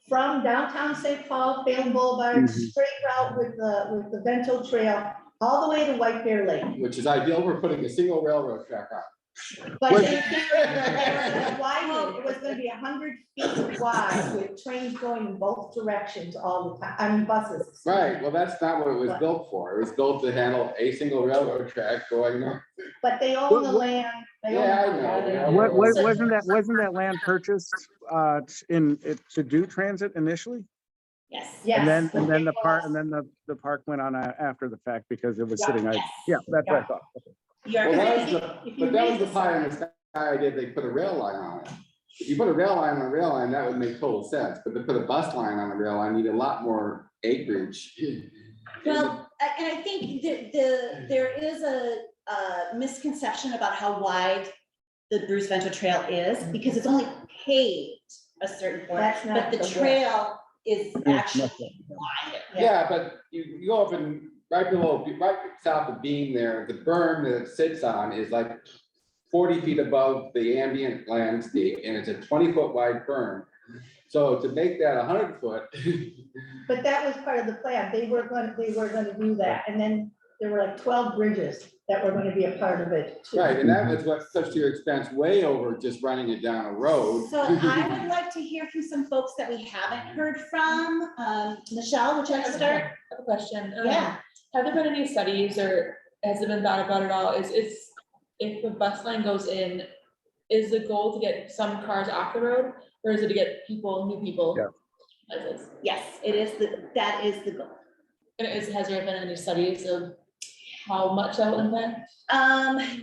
from downtown St. Paul, Phelan Boulevard, straight route with the Bento Trail, all the way to White Bear Lake. which is ideal for putting a single railroad track on. But it was gonna be 100 feet wide with trains going in both directions all the time, I mean buses. Right, well, that's not what it was built for. It was built to handle a single railroad track going north. But they own the land. They own Yeah, I the know. land. Wasn't that land purchased to do transit initially? Yes. And then the park went on after the fact because it was sitting, yeah, that's what I thought. You're Well, correct. but that was the pie in the sky idea. They put a rail line on it. If you put a rail line on a rail line, that would make total sense. But to put a bus line on a rail line, you need a lot more acreage. Well, and I think there is a misconception about how wide the Bruce Vento Trail is, because it's only paved a certain point, That's not but the the width. trail is actually wide. Yeah, but you go up and right south of Beam there, the berm that it sits on is like 40 feet above the ambient landscape, and it's a 20-foot wide berm. So to make that 100-foot. But that was part of the plan. They were gonna do that. And then there were like 12 bridges that were gonna be a part of it too. Right, and that was what such to your expense way over just running it down a road. So I would like to hear from some folks that we haven't heard from. Michelle, would you like to start? I have a question. Yeah. Have there been any studies or has it been thought about at all? Is if the bus line goes in, is the goal to get some cars off the road, or is it to get new people? Yes, it is that is the goal. And has there been any studies of how much that will impact?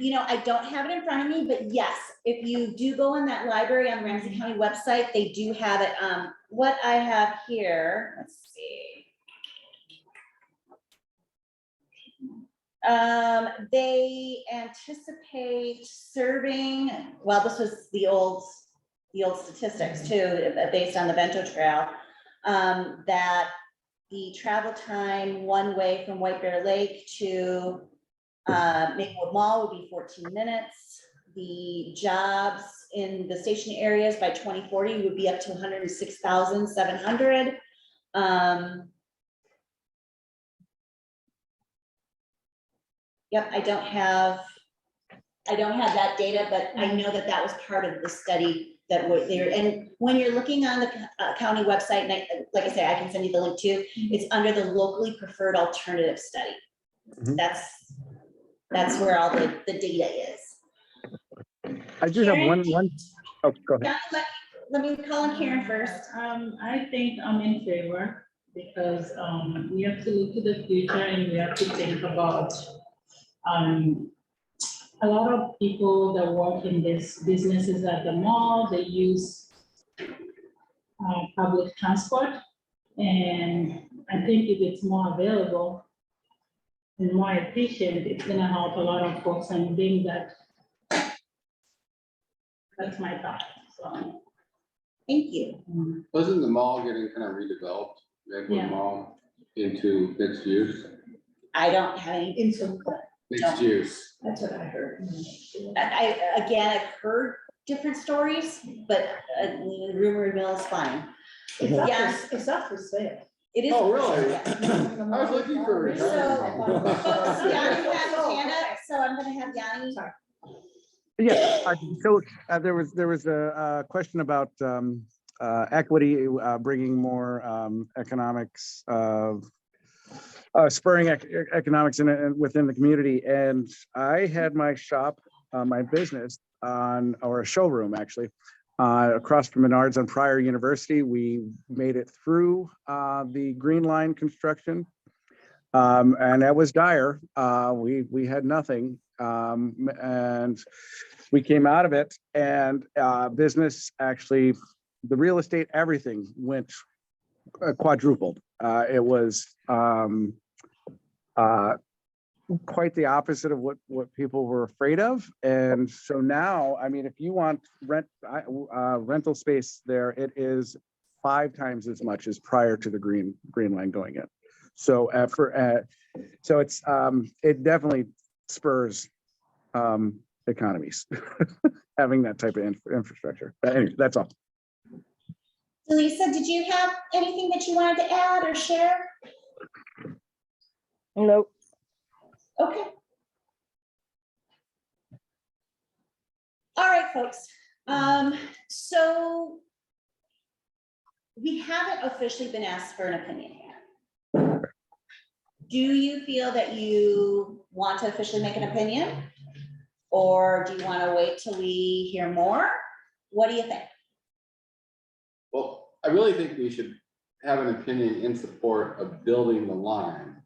You know, I don't have it in front of me, but yes, if you do go in that library on the Ramsey County website, they do have it. What I have here, let's see. They anticipate serving, well, this was the old statistics too, based on the Bento Trail. That the travel time one way from White Bear Lake to Maplewood Mall would be 14 minutes. The jobs in the station areas by 2040 would be up to 106,700. Yep, I don't have that data, but I know that that was part of the study that were there. And when you're looking on the county website, and like I say, I can send you the link too, it's under the locally preferred alternative study. That's where all the data is. I do have one, oh, go ahead. Let me call on Karen first. I think I'm in favor because we have to look to the future and we have to think about a lot of people that work in these businesses at the mall, they use public transport. And I think if it's more available and more efficient, it's gonna help a lot of folks, and being that. That's my thought, so. Thank you. Wasn't the mall getting kind of redeveloped, Maplewood Yeah. Mall into mixed use? I don't have any. Mixed use. That's what I heard. I've heard different stories, but rumor mill is fine. Yeah, It's up for sale. it is. Oh, really? Yeah. I was looking for a So, retirement. Yanni has his hand up, so I'm gonna have Yanni. Yeah, so there was a question about equity, bringing more economics, spurring economics within the community. And I had my shop, my business or a showroom actually, across from Menards on Pryor University. We made it through the Green Line construction. And that was dire. We had nothing. And we came out of it, and business actually, the real estate, everything went quadrupled. It was quite the opposite of what people were afraid of. And so now, I mean, if you want rental space there, it is 5 times as much as prior to the Green Line going in. So so it's it definitely spurs economies having that type of infrastructure. But anyway, that's all. Lisa, did you have anything that you wanted to add or share? Nope. Okay. All right, folks. So we haven't officially been asked for an opinion yet. Do you feel that you want to officially make an opinion? Or do you want to wait till we hear more? What do you think? Well, I really think we should have an opinion in support of building the line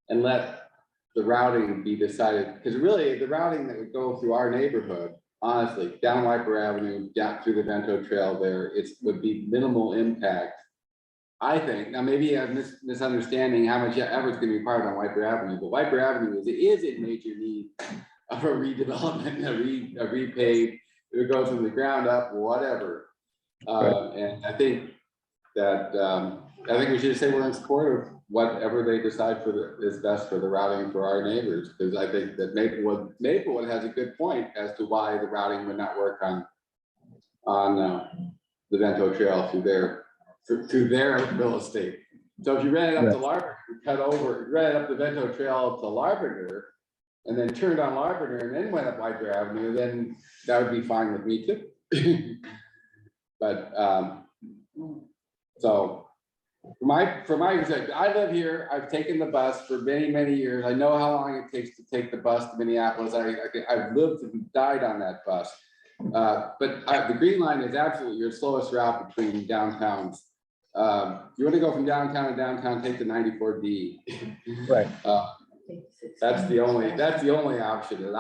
and let the routing be decided, because really the routing that would go through our neighborhood, honestly, down Wiper Avenue, down through the Bento Trail there, it would be minimal impact. I think, now maybe I'm misunderstanding how much effort's gonna be required on Wiper Avenue, but Wiper Avenue is in major need of a redevelopment, a repave, if it goes from the ground up, whatever. And I think that, I think we should say we're in support of whatever they decide is best for the routing for our neighbors, because I think that Maplewood has a good point as to why the routing would not work on the Bento Trail through their real estate. So if you ran it up to Larpenteur, ran it up the Bento Trail to Larpenteur, and then turned on Larpenteur and then went up Wiper Avenue, then that would be fine with me too. But so from my perspective, I live here. I've taken the bus for many, many years. I know how long it takes to take the bus to Minneapolis. I've lived and died on that bus. But the Green Line is absolutely your slowest route between downtowns. You want to go from downtown to downtown, take the 94D. Right. That's the only option that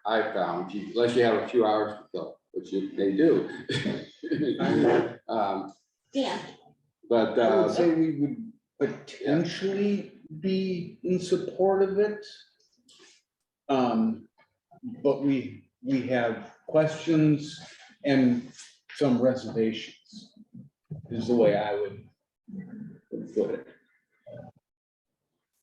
I found, unless you have a few hours to fill, which they do. Yeah. But, I would say we would potentially be in support of it. But we have questions and some reservations, is the way I would put it.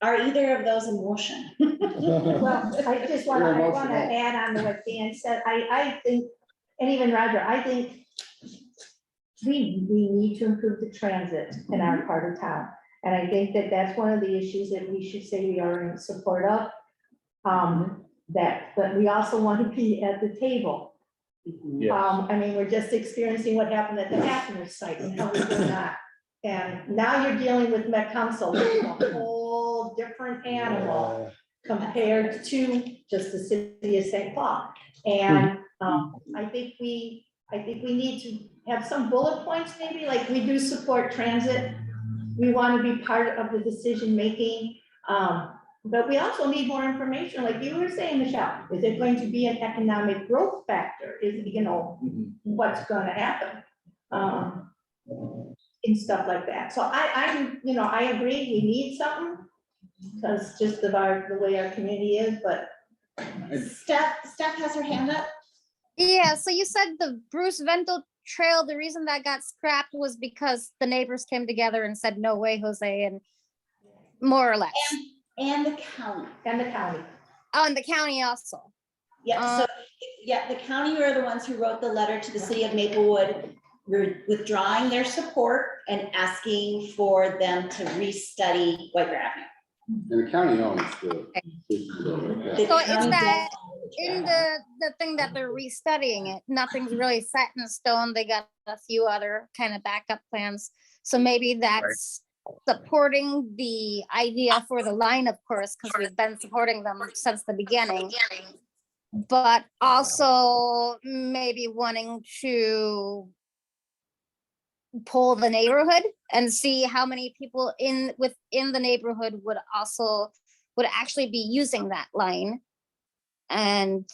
Are either of those in motion? Well, I just wanna, You're I wanna emotional. add on to what Dan said, I think, and even Roger, I think we need to improve the transit in our part of town. And I think that that's one of the issues that we should say we are in support of. But we also want to be at the table. Yes. I mean, we're just experiencing what happened at the Hafner site and how we did that. And now you're dealing with Met Council, which is a whole different animal compared to just the city of St. Paul. And I think we need to have some bullet points, maybe, like we do support transit. We want to be part of the decision making. But we also need more information, like you were saying, Michelle, is it going to be an economic growth factor? Is, what's gonna happen? And stuff like that. So I agree, we need something, because just of the way our community is, but. Steph has her hand up. Yeah, so you said the Bruce Vento Trail, the reason that got scrapped was because the neighbors came together and said, no way, Jose, and more or less. And the county. And the county. Oh, and the county also. Yeah, so, yeah, the county were the ones who wrote the letter to the city of Maplewood, withdrawing their support and asking for them to restudy White Bear Avenue. and the county owns the. So is that in the thing that they're restudying it, nothing's really set in stone. They got a few other kind of backup plans. So maybe that's supporting the idea for the line, of course, because we've been supporting them since the beginning. But also maybe wanting to poll the neighborhood and see how many people within the neighborhood would actually be using that line. And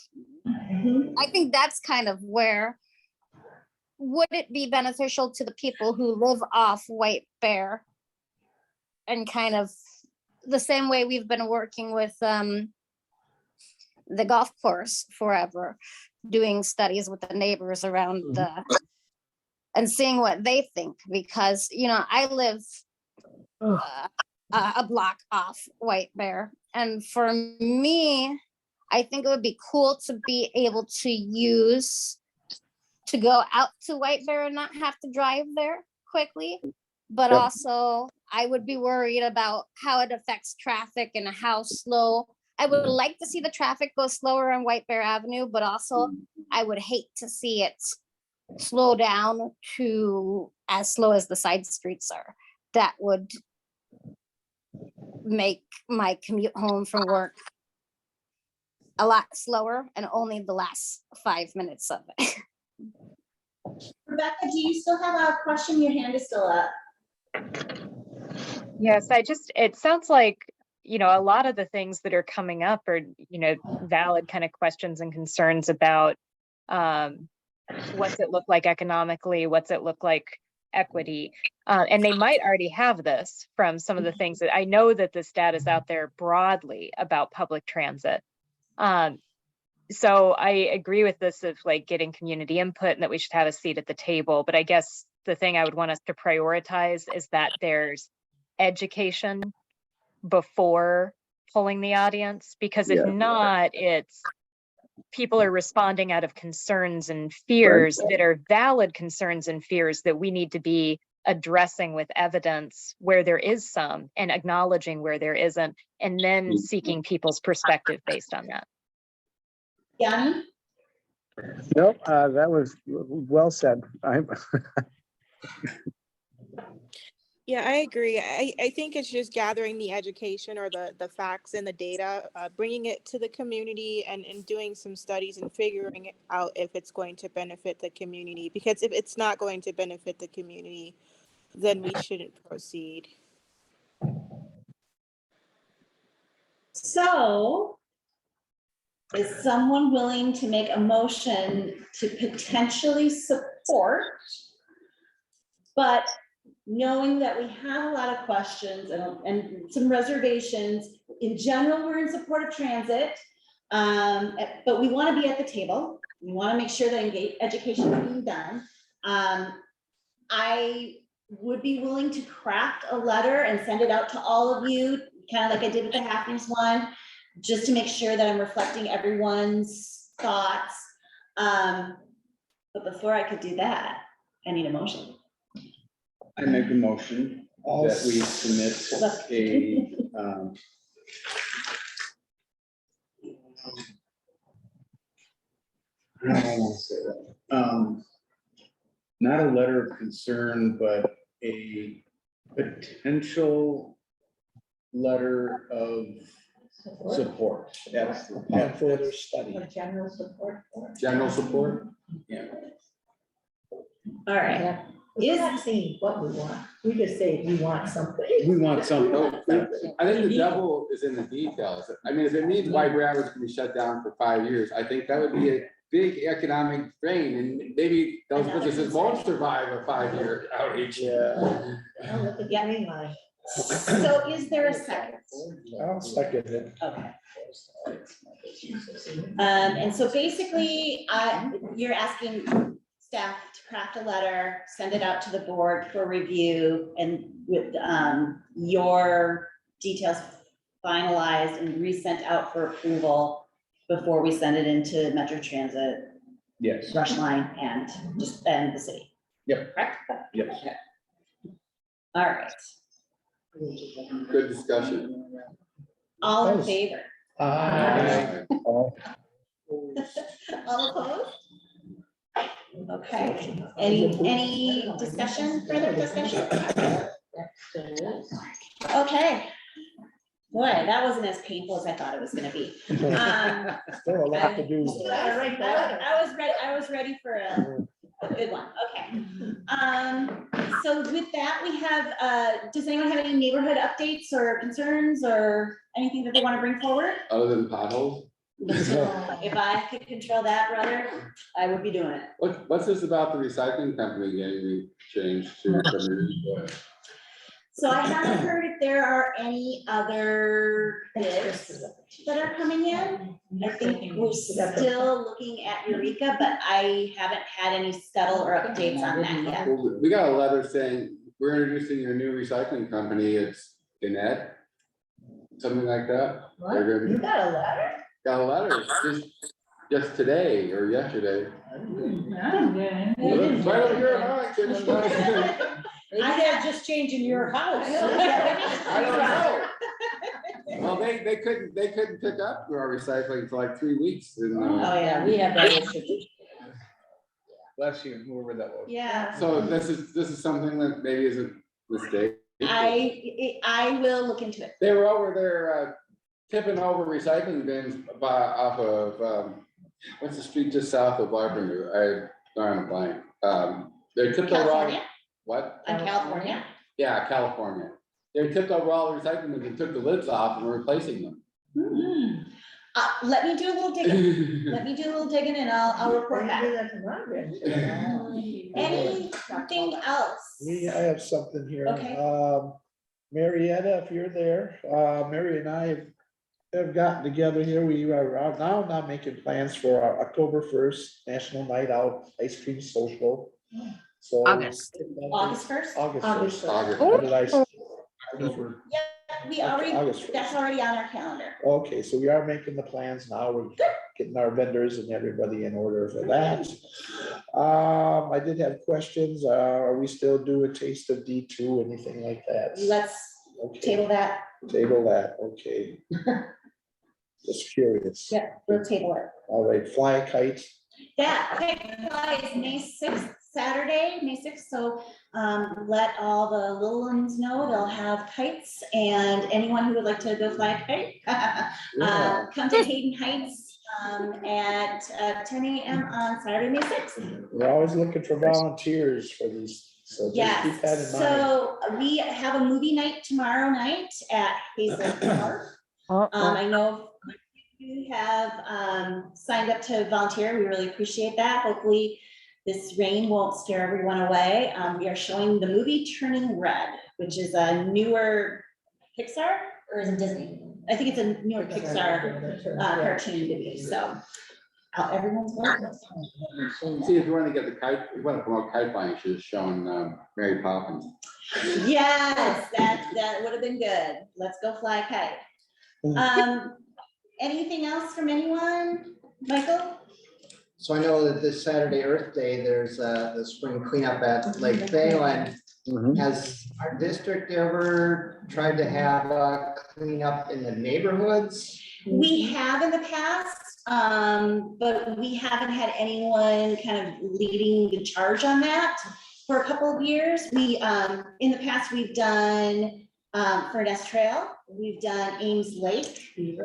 I think that's kind of where, would it be beneficial to the people who live off White Bear? And kind of the same way we've been working with the golf course forever, doing studies with the neighbors around and seeing what they think, because I live a block off White Bear, and for me, I think it would be cool to be able to go out to White Bear and not have to drive there quickly. But also, I would be worried about how it affects traffic and how slow. I would like to see the traffic go slower on White Bear Avenue, but also I would hate to see it slow down to as slow as the side streets are. That would make my commute home from work a lot slower and only the last 5 minutes of it. Rebecca, do you still have a question? Your hand is still up. Yes, it sounds like, a lot of the things that are coming up are, valid kind of questions and concerns about what's it look like economically, what's it look like equity. And they might already have this from some of the things that I know that this data is out there broadly about public transit. So I agree with this of like getting community input and that we should have a seat at the table. But I guess the thing I would want us to prioritize is that there's education before polling the audience, because if not, it's people are responding out of concerns and fears that are valid concerns and fears that we need to be addressing with evidence where there is some and acknowledging where there isn't, and then seeking people's perspective based on that. Yanni? Nope, that was well said. Yeah, I agree. I think it's just gathering the education or the facts and the data, bringing it to the community and doing some studies and figuring out if it's going to benefit the community. Because if it's not going to benefit the community, then we shouldn't proceed. So is someone willing to make a motion to potentially support? But knowing that we have a lot of questions and some reservations, in general, we're in support of transit. But we want to be at the table. We want to make sure that education is being done. I would be willing to craft a letter and send it out to all of you, kind of like I did with the Happy's one, just to make sure that I'm reflecting everyone's thoughts. But before I could do that, I need a motion. I make a motion that we submit a, I don't want to say that. Not a letter of concern, but a potential letter of support. That's the And further study. A general support for. General support? Yeah. All right. We're not saying what we want, we just say we want something. We want something. I think the devil is in the details. I mean, if it means White Bear Avenue can be shut down for 5 years, I think that would be a big economic drain, and maybe those businesses won't survive a 5-year outage. Yeah. Oh, look at the green line. So is there a second? I'll second it. Okay. And so basically, you're asking staff to craft a letter, send it out to the board for review, and with your details finalized and resent out for approval before we send it into Metro Transit, Yes. Rush Line, and the city. Yep. Correct? Yes. All right. Good discussion. All in favor? Oh. All opposed? Okay, any discussion, further discussion? Okay. Boy, that wasn't as painful as I thought it was gonna be. Still a lot to do. I was ready for a good one, okay. So with that, we have, does anyone have any neighborhood updates or concerns or anything that they wanna bring forward? Other than potholes? If I could control that, brother, I would be doing it. What's this about the recycling company getting changed to? So I haven't heard if there are any other bids that are coming in. I think we're still looking at Eureka, but I haven't had any settle or updates on that yet. Well, we got a letter saying, we're introducing your new recycling company, it's Gannett. Something like that. What? They're gonna be- You got a letter? Got a letter, just today or yesterday. It's right over here in Arlington. Maybe they're just changing your house. I don't know. Well, they couldn't pick up our recycling for like 3 weeks. Oh, yeah, we have that issue. Bless you, whoever that was. Yeah. So this is something that maybe is a mistake. I will look into it. They were over there tipping over recycling bins off of, what's the street just south of Barber? I'm a blank. They tipped over all. California? What? On California? Yeah, California. They tipped over all the recycling bins and took the lids off and were replacing them. Let me do a little digging. Let me do a little digging and I'll report back. Anything else? I have something here. Okay. Marietta, if you're there, Mary and I have gotten together here. We are now making plans for our October 1st National Night Out Ice Cream Social. So. August 1st? August 1st. Oh. What did I say? Yeah, we already, August 1st. that's already on our calendar. Okay, so we are making the plans now. We're getting our vendors and everybody in order for that. I did have questions. Are we still doing Taste of D2, anything like that? Let's table that. Table that, okay. Just curious. Yeah, we'll table it. All right, flying kites. That fly is May 6th, Saturday, May 6th, so let all the little ones know they'll have kites, and anyone who would like to go fly a kite, come to Hayden Heights at 10 a.m. on Saturday, May 6th. We're always looking for volunteers for these, so just keep that in Yes, mind. so we have a movie night tomorrow night at Hazel Park. I know you have, signed up to volunteer. We really appreciate that. Hopefully this rain won't scare everyone away. We are showing the movie Turning Red, which is a newer Pixar, or is it Disney? I think it's a newer Pixar, cartoon movie, so. Everyone's welcome. See, if you want to get the kite, if you want to promote kite flying, she's showing Mary Poppins. Yes, that would have been good. Let's go fly a kite. Anything else from anyone? Michael? So I know that this Saturday Earth Day, there's the spring cleanup at Lake Bayland. Has our district ever tried to have a cleanup in the neighborhoods? We have in the past, but we haven't had anyone kind of leading the charge on that for a couple of years. We, in the past, we've done Furness Trail, we've done Ames Lake, we've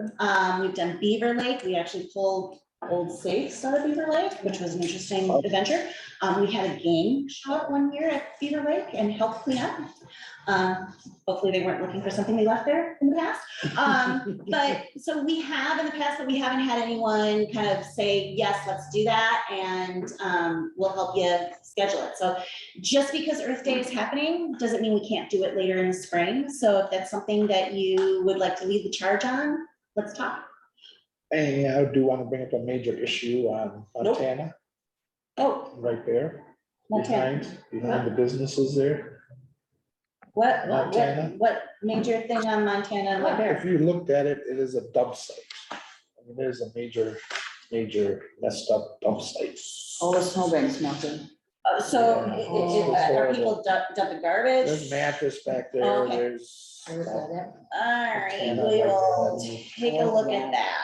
done Beaver Lake. We actually pulled old safes out of Beaver Lake, which was an interesting adventure. We had a gang show up one year at Beaver Lake and help clean up. Hopefully they weren't looking for something they left there in the past. But so we have in the past, but we haven't had anyone kind of say, yes, let's do that. And we'll help you schedule it. So just because Earth Day is happening, doesn't mean we can't do it later in the spring. So if that's something that you would like to lead the charge on, let's talk. And I do want to bring up a major issue on Montana, Oh, right there, Montana. behind the businesses there. Montana. What major thing on Montana and what there? If you looked at it, it is a dump site. I mean, there's a major messed up dump site. All the snowbanks melted. So Yeah. are people dumping garbage? There's mattress back there, Okay. there's. All right, we will take a look at that.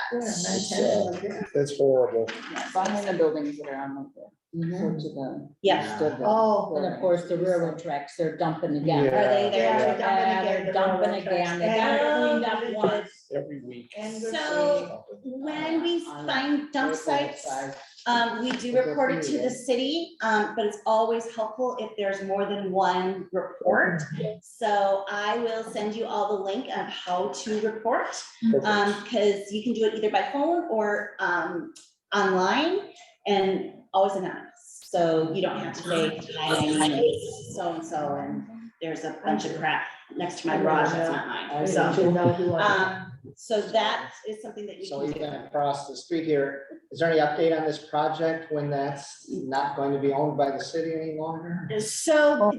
That's horrible. Behind the buildings that are on like that. So to the- Yeah. to the- Oh, and of course, the railroad tracks, they're dumping again. Yeah. Are they there? Yeah, they're dumping again. They got it cleaned up once. Every week. So when we find dump sites, we do report it to the city, but it's always helpful if there's more than one report. So I will send you all the link on how to report, because you can do it either by phone or online, and always anonymous. So you don't have to say, hi, so-and-so, and there's a bunch of crap next to my garage, that's not mine. So that is something that you So can do. even across the street here, is there any update on this project when that's not going to be owned by the city any longer? So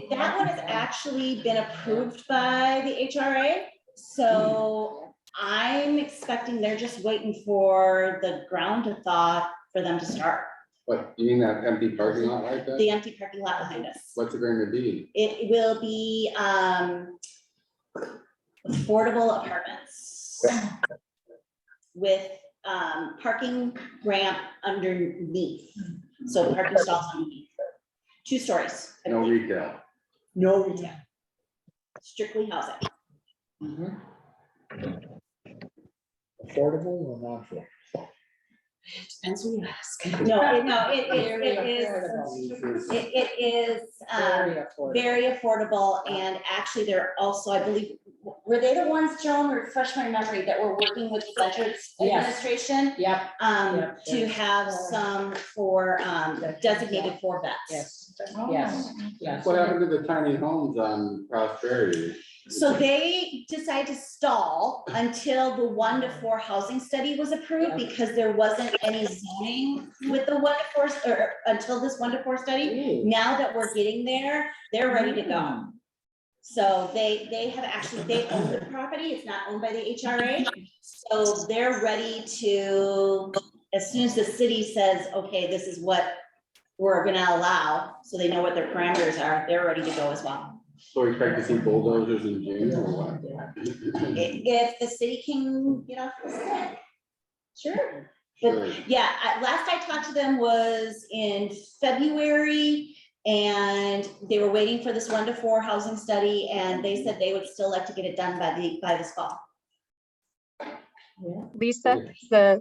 that one has actually been approved by the HRA. So I'm expecting they're just waiting for the ground to thaw for them to start. What, you mean that empty parking lot like that? The empty parking lot behind us. What's it going to be? It will be affordable apartments with parking ramp underneath. So parking stalls underneath. 2 stories. No retail. No retail. Strictly housing. Affordable or not affordable? Depends who you ask. It is very affordable, and actually they're also, I believe, were they the ones, Joan, refresh my memory, that were working with Veterans Administration? Yep. To have some for designated for vets. Yes. What happened to the tiny homes on Prosperity? So they decided to stall until the 1 to 4 housing study was approved, because there wasn't any zoning with the 1 to 4, or until this 1 to 4 study. Now that we're getting there, they're ready to go. So they have actually, they own the property, it's not owned by the HRA. So they're ready to, as soon as the city says, okay, this is what we're gonna allow, so they know what their parameters are, they're ready to go as well. So we expect to see bulldozers in June or what? If the city can get off the stick, sure. Sure. But yeah, last I talked to them was in February, and they were waiting for this 1 to 4 housing study, and they said they would still like to get it done by this fall. Lisa, the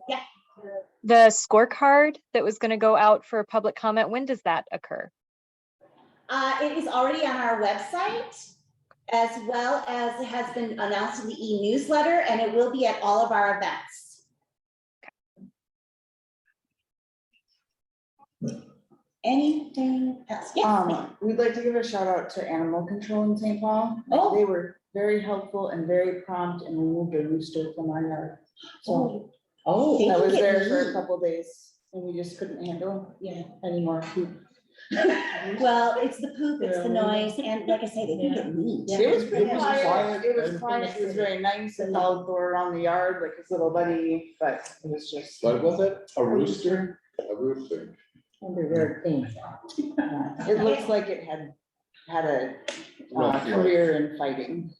scorecard that was gonna go out for public comment, when does that occur? It is already on our website, as well as it has been announced in the e-newsletter, and it will be at all of our events. Anything else? Yes. We'd like to give a shout out to Animal Control in St. Paul. Oh. They were very helpful and very prompt and removed a rooster from our yard. So Oh. that was They can there get for a mean. couple days and we just couldn't handle, any more poop. Well, it's the poop, it's the noise, and like I say, they can get mean. It was pretty It was quiet. quiet It was and- quiet. It was very nice and outdoor around the yard, like his little buddy, but it was just. What was it? A rooster? A rooster. Under their things. It looks like it had a Rough life. career in fighting.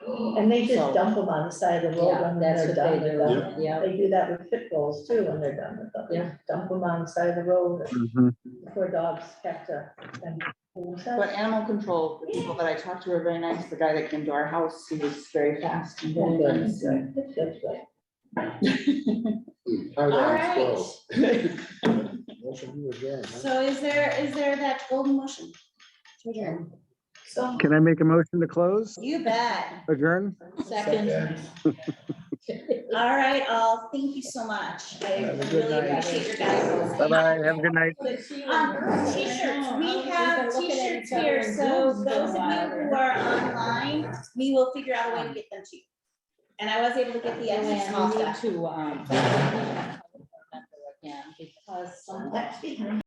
And they just So- dump them on the side of the road Yeah, when that's they're what done they with do. them. Yeah. They do that with pit bulls too, when they're done with them. Yeah. Dump them on the side of the road. Mhm. Poor dogs have to. But animal control, the people that I talked to were very nice. The guy that came to our house, he was very fast and very nice. That's right. How All about right. squirrels? Motion to adjourn, huh? So is there that golden motion to adjourn? So. Can I make a motion to close, You bet. adjourn? Second. All right, all, thank you so much. I Have a good really night. appreciate your guys'. Bye-bye, have a good night. T-shirts, we have T-shirts here, so those of you who are online, we will figure out a way to get them to you. And I was able to get the extra small stuff. To, again, because some. That's behind.